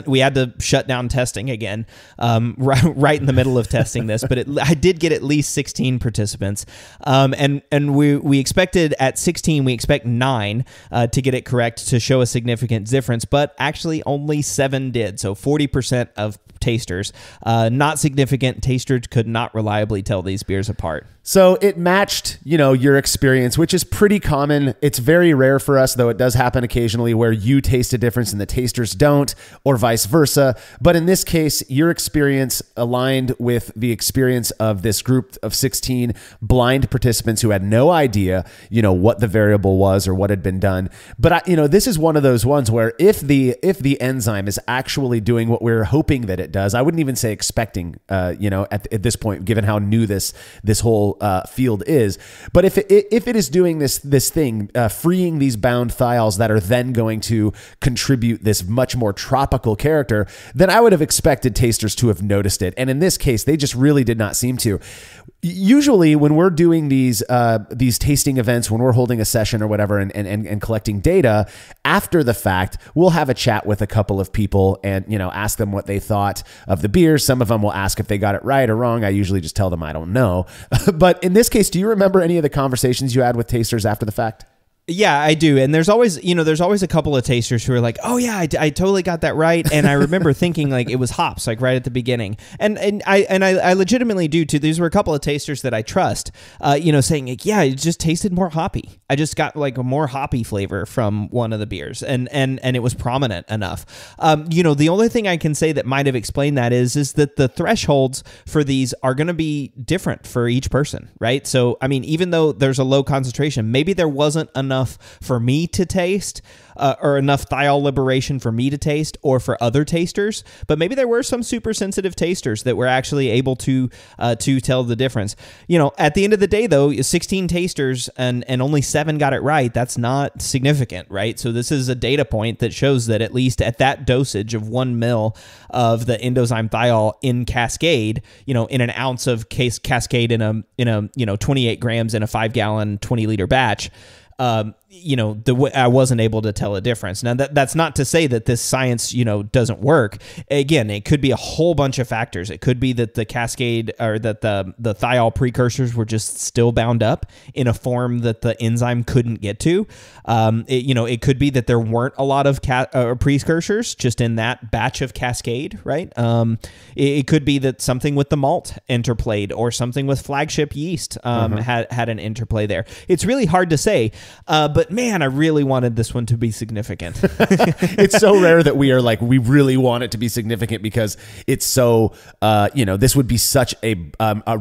we had to shut down testing again, right in the middle of testing this, but I did get at least 16 participants. And we expected at 16, we expect 9 to get it correct to show a significant difference, but actually only 7 did. So 40% of tasters, not significant. Tasters could not reliably tell these beers apart. So it matched, your experience, which is pretty common. It's very rare for us, though it does happen occasionally where you taste a difference and the tasters don't, or vice versa. But in this case, your experience aligned with the experience of this group of 16 blind participants who had no idea, what the variable was or what had been done. But this is one of those ones where if the enzyme is actually doing what we're hoping that it does, I wouldn't even say expecting, at this point, given how new this whole field is. But if it is doing this thing, freeing these bound thiols that are then going to contribute this much more tropical character, then I would have expected tasters to have noticed it. And in this case, they just really did not seem to. Usually when we're doing these tasting events, when we're holding a session or whatever and collecting data, after the fact, we'll have a chat with a couple of people and, ask them what they thought of the beer. Some of them will ask if they got it right or wrong. I usually just tell them I don't know. But in this case, do you remember any of the conversations you had with tasters after the fact? Yeah, I do. And there's always a couple of tasters who are like, oh yeah, I totally got that right. And I remember thinking like it was hops, like right at the beginning. And I legitimately do too. These were a couple of tasters that I trust, saying like, yeah, it just tasted more hoppy. I just got like a more hoppy flavor from one of the beers and it was prominent enough. The only thing I can say that might have explained that is that the thresholds for these are going to be different for each person, right? So, I mean, even though there's a low concentration, maybe there wasn't enough for me to taste or enough thiol liberation for me to taste or for other tasters, but maybe there were some super sensitive tasters that were actually able to tell the difference. At the end of the day though, 16 tasters and only 7 got it right. That's not significant, right? So this is a data point that shows that at least at that dosage of 1 ml of the endozyme thiol in Cascade, in an ounce of Cascade in a 28 grams in a 5-gallon 20-liter batch, I wasn't able to tell a difference. Now that's not to say that this science, doesn't work. Again, it could be a whole bunch of factors. It could be that the Cascade or that the thiol precursors were just still bound up in a form that the enzyme couldn't get to. It could be that there weren't a lot of precursors just in that batch of Cascade, right? It could be that something with the malt interplayed or something with flagship yeast had an interplay there. It's really hard to say. But man, I really wanted this one to be significant. It's so rare that we really want it to be significant because it's so, this would be such a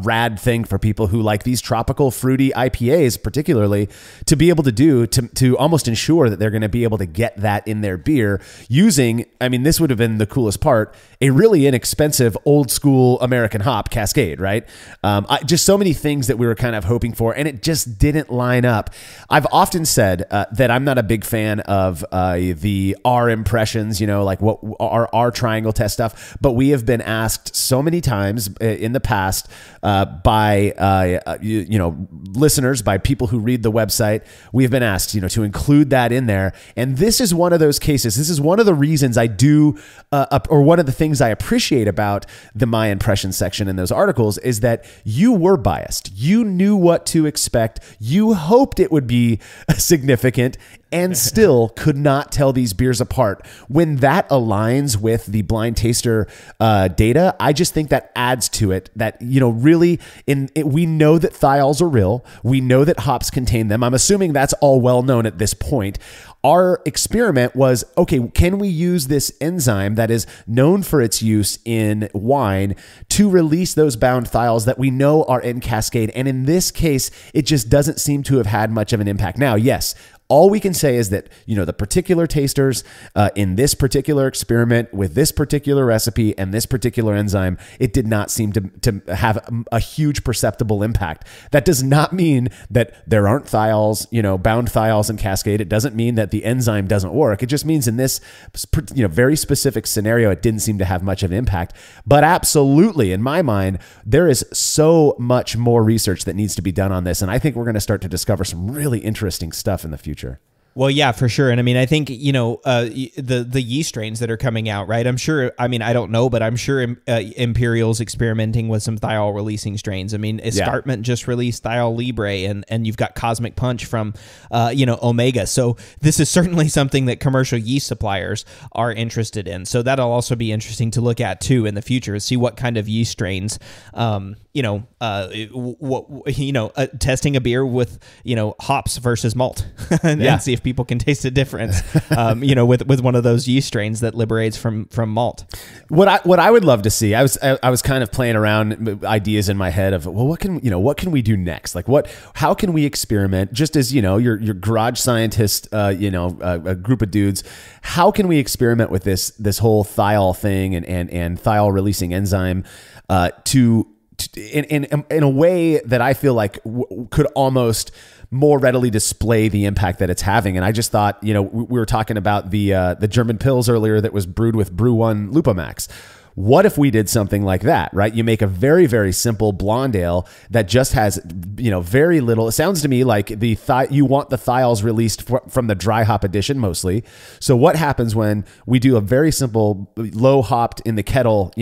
rad thing for people who like these tropical fruity IPAs, particularly, to be able to do to almost ensure that they're going to be able to get that in their beer using, this would have been the coolest part, a really inexpensive old school American hop, Cascade, right? Just so many things that we were kind of hoping for, and it just didn't line up. I've often said that I'm not a big fan of the R impressions, like what our triangle test stuff, but we have been asked so many times in the past by listeners, by people who read the website, we've been asked to include that in there, and this is one of those cases. This is one of the reasons I do, or one of the things I appreciate about the My Impressions section in those articles is that you were biased. You knew what to expect. You hoped it would be significant and still could not tell these beers apart. When that aligns with the blind taster data, I just think that adds to it that, really we know that thiols are real. We know that hops contain them. I'm assuming that's all well known at this point. Our experiment was, okay, can we use this enzyme that is known for its use in wine to release those bound thiols that we know are in Cascade? And in this case, it just doesn't seem to have had much of an impact. Now, yes, All we can say is that, the particular tasters in this particular experiment with this particular recipe and this particular enzyme, it did not seem to have a huge perceptible impact. That does not mean that there aren't thiols, bound thiols in Cascade. It doesn't mean that the enzyme doesn't work. It just means in this, very specific scenario, it didn't seem to have much of an impact. But absolutely, in my mind, there is so much more research that needs to be done on this. And I think we're going to start to discover some really interesting stuff in the future. Well, yeah, for sure. And I mean, I think, the yeast strains that are coming out, right? I'm sure, I don't know, but I'm sure Imperial's experimenting with some thiol releasing strains. I mean, Escarpment just released Thiol Libre, and you've got Cosmic Punch from, Omega. So this is certainly something that commercial yeast suppliers are interested in. So that'll also be interesting to look at too in the future, see what kind of yeast strains, testing a beer with, hops versus malt and see if people can taste the difference, with one of those yeast strains that liberates from malt. What I would love to see, I was kind of playing around with ideas in my head of, well, what can we do next? Like how can we experiment? Just as, your garage scientist, a group of dudes, how can we experiment with this whole thiol thing and thiol releasing enzyme, in a way that I feel like could almost more readily display the impact that it's having. And I just thought, we were talking about the German pills earlier that was brewed with Brew 1 Lupamax. What if we did something like that, right? You make a very, very simple blonde ale that just has, very little. It sounds to me like you want the thiols released from the dry hop edition mostly. So what happens when we do a very simple low hopped in the kettle,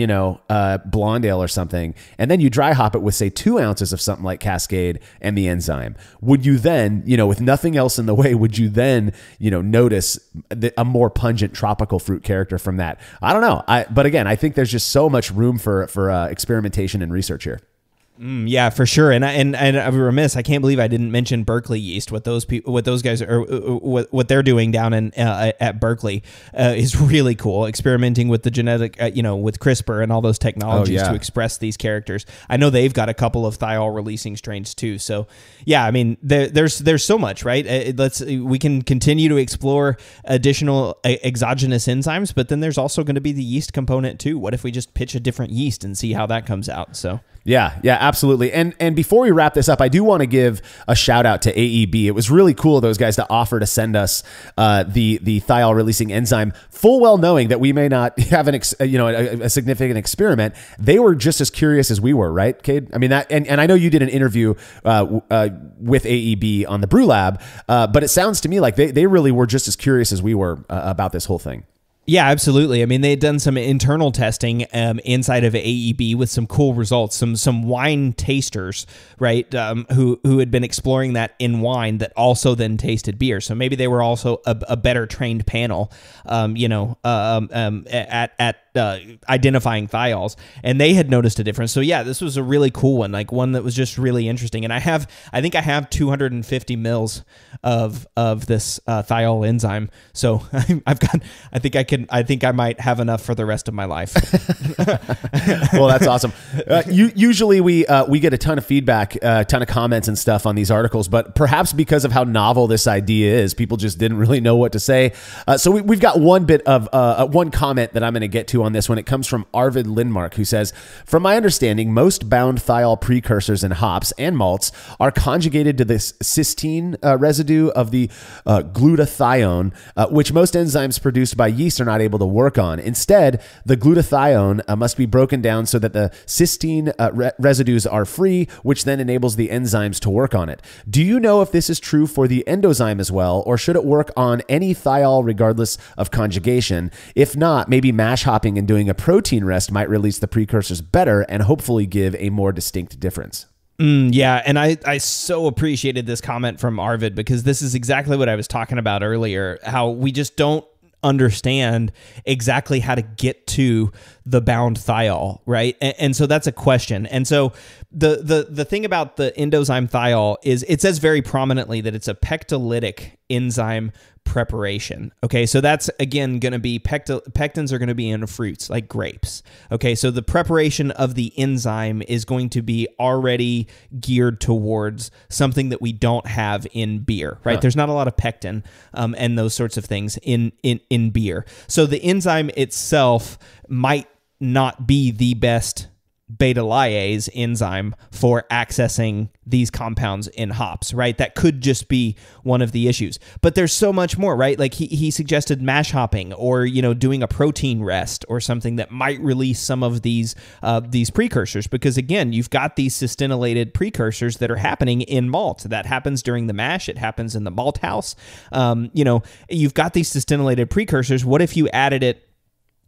blonde ale or something, and then you dry hop it with, say, 2 ounces of something like Cascade and the enzyme? Would you then, with nothing else in the way, would you then, notice a more pungent tropical fruit character from that? I don't know. But again, I think there's just so much room for experimentation and research here. Yeah, for sure. And I'm remiss. I can't believe I didn't mention Berkeley yeast. What those guys are, what they're doing down in at Berkeley is really cool. Experimenting with the genetic, with CRISPR and all those technologies to express these characters. I know they've got a couple of thiol releasing strains too. So yeah, I mean, there's so much, right? We can continue to explore additional exogenous enzymes, but then there's also going to be the yeast component too. What if we just pitch a different yeast and see how that comes out? So. Yeah, absolutely. And before we wrap this up, I do want to give a shout out to AEB. It was really cool of those guys to offer to send us the thiol releasing enzyme, full well knowing that we may not have a significant experiment. They were just as curious as we were, right, Cade? I mean, that, and I know you did an interview with AEB on the Brew Lab, but it sounds to me like they really were just as curious as we were about this whole thing. Yeah, absolutely. I mean, they had done some internal testing inside of AEB with some cool results. Some wine tasters, right, who had been exploring that in wine that also then tasted beer. So maybe they were also a better trained panel, at identifying thiols, and they had noticed a difference. So yeah, this was a really cool one, like one that was just really interesting. And I think I have 250 mils of this thiol enzyme. So I think I might have enough for the rest of my life. Well, that's awesome. Usually we get a ton of feedback, a ton of comments and stuff on these articles, but perhaps because of how novel this idea is, people just didn't really know what to say. So we've got one bit of one comment that I'm going to get to on this one. It comes from Arvid Lindmark, who says, from my understanding, most bound thiol precursors in hops and malts are conjugated to this cysteine residue of the glutathione, which most enzymes produced by yeast are not able to work on. Instead, the glutathione must be broken down so that the cysteine residues are free, which then enables the enzymes to work on it. Do you know if this is true for the endozyme as well, or should it work on any thiol regardless of conjugation? If not, maybe mash hopping and doing a protein rest might release the precursors better and hopefully give a more distinct difference. Yeah, and I so appreciated this comment from Arvid, because this is exactly what I was talking about earlier, how we just don't understand exactly how to get to the bound thiol, right? And so that's a question. And so the thing about the endozyme thiol is it says very prominently that it's a pectolytic enzyme preparation. Okay, so that's again going to be pectins are going to be in fruits like grapes. Okay, so the preparation of the enzyme is going to be already geared towards something that we don't have in beer, right? There's not a lot of pectin and those sorts of things in beer. So the enzyme itself might not be the best beta lyase enzyme for accessing these compounds in hops, right? That could just be one of the issues. But there's so much more, right? Like he suggested mash hopping or, doing a protein rest or something that might release some of these precursors. Because again, you've got these cystinylated precursors that are happening in malt. That happens during the mash. It happens in the malt house. You've got these cystinylated precursors. What if you added it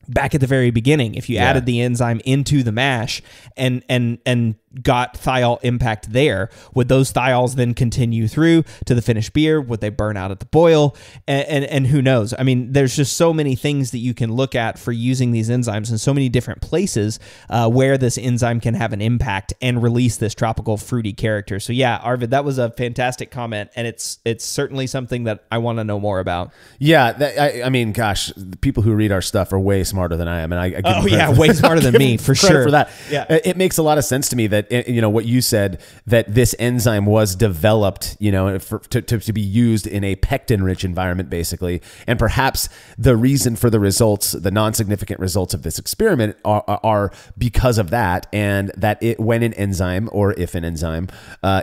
back at the very beginning? If you added the enzyme into the mash and got thiol impact there, would those thiols then continue through to the finished beer? Would they burn out at the boil? And who knows? I mean, there's just so many things that you can look at for using these enzymes in so many different places where this enzyme can have an impact and release this tropical fruity character. So yeah, Arvid, that was a fantastic comment, and it's certainly something that I want to know more about. Yeah, I mean, gosh, the people who read our stuff are way smarter than I am, and I give way smarter than me for sure. For that, yeah, it makes a lot of sense to me that what you said, that this enzyme was developed, to be used in a pectin-rich environment, basically, and perhaps the reason for the results, the non-significant results of this experiment, are because of that, and that when an enzyme, or if an enzyme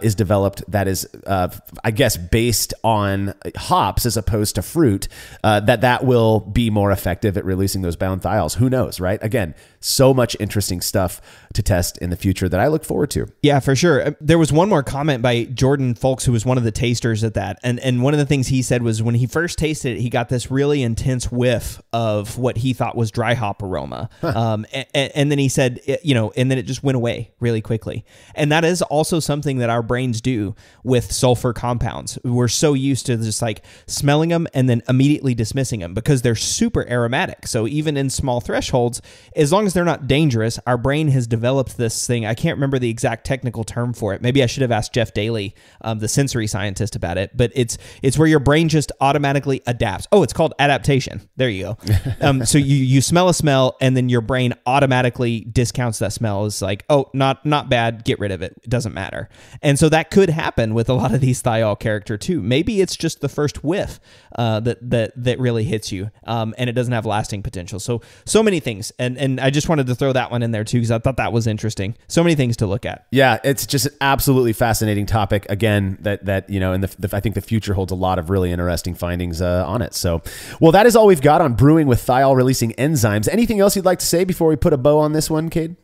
is developed that is, I guess, based on hops as opposed to fruit, that will be more effective at releasing those bound thiols. Who knows, right? Again, so much interesting stuff to test in the future that I look forward to. Yeah, for sure. There was one more comment by Jordan Folks, who was one of the tasters at that. And one of the things he said was when he first tasted it, he got this really intense whiff of what he thought was dry hop aroma. And then he said, and then it just went away really quickly. And that is also something that our brains do with sulfur compounds. We're so used to just like smelling them and then immediately dismissing them because they're super aromatic. So even in small thresholds, as long as they're not dangerous, our brain has developed this thing. I can't remember the exact technical term for it. Maybe I should have asked Jeff Daly, the sensory scientist, about it. But it's where your brain just automatically adapts. Oh, it's called adaptation. There you go. So you smell a smell, and then your brain automatically discounts that smell as like, oh, not bad. Get rid of it. It doesn't matter. And so that could happen with a lot of these thiol character too. Maybe it's just the first whiff that really hits you, and it doesn't have lasting potential. So many things, and I just wanted to throw that one in there too because I thought that was interesting. So many things to look at. Yeah, it's just an absolutely fascinating topic. Again, that and I think the future holds a lot of really interesting findings on it. So, well, that is all we've got on brewing with thiol releasing enzymes. Anything else you'd like to say before we put a bow on this one, Cade?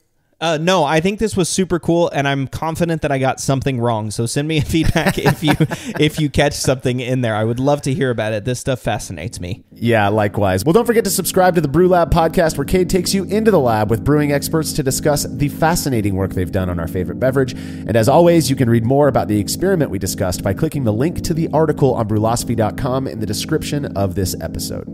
No, I think this was super cool, and I'm confident that I got something wrong. So send me a feedback if you catch something in there. I would love to hear about it. This stuff fascinates me. Yeah, likewise. Well, don't forget to subscribe to the Brew Lab podcast, where Cade takes you into the lab with brewing experts to discuss the fascinating work they've done on our favorite beverage. And as always, you can read more about the experiment we discussed by clicking the link to the article on brewlosophy.com in the description of this episode.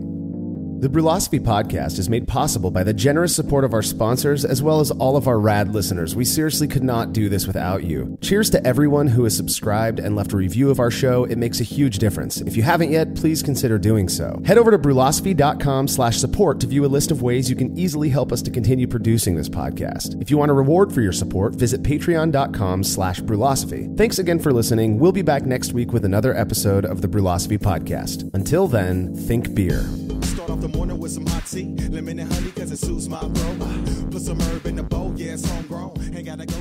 The Brewlosophy podcast is made possible by the generous support of our sponsors, as well as all of our rad listeners. We seriously could not do this without you. Cheers to everyone who has subscribed and left a review of our show. It makes a huge difference. If you haven't yet, please consider doing so. Head over to brewlosophy.com/support to view a list of ways you can easily help us to continue producing this podcast. If you want a reward for your support, visit patreon.com/brewlosophy. Thanks again for listening. We'll be back next week with another episode of the Brewlosophy podcast. Until then, think beer. Start off the morning with some hot tea, lemon and honey cause it suits my bro. Put some herb in the bowl, yeah, it's homegrown. Ain't gotta go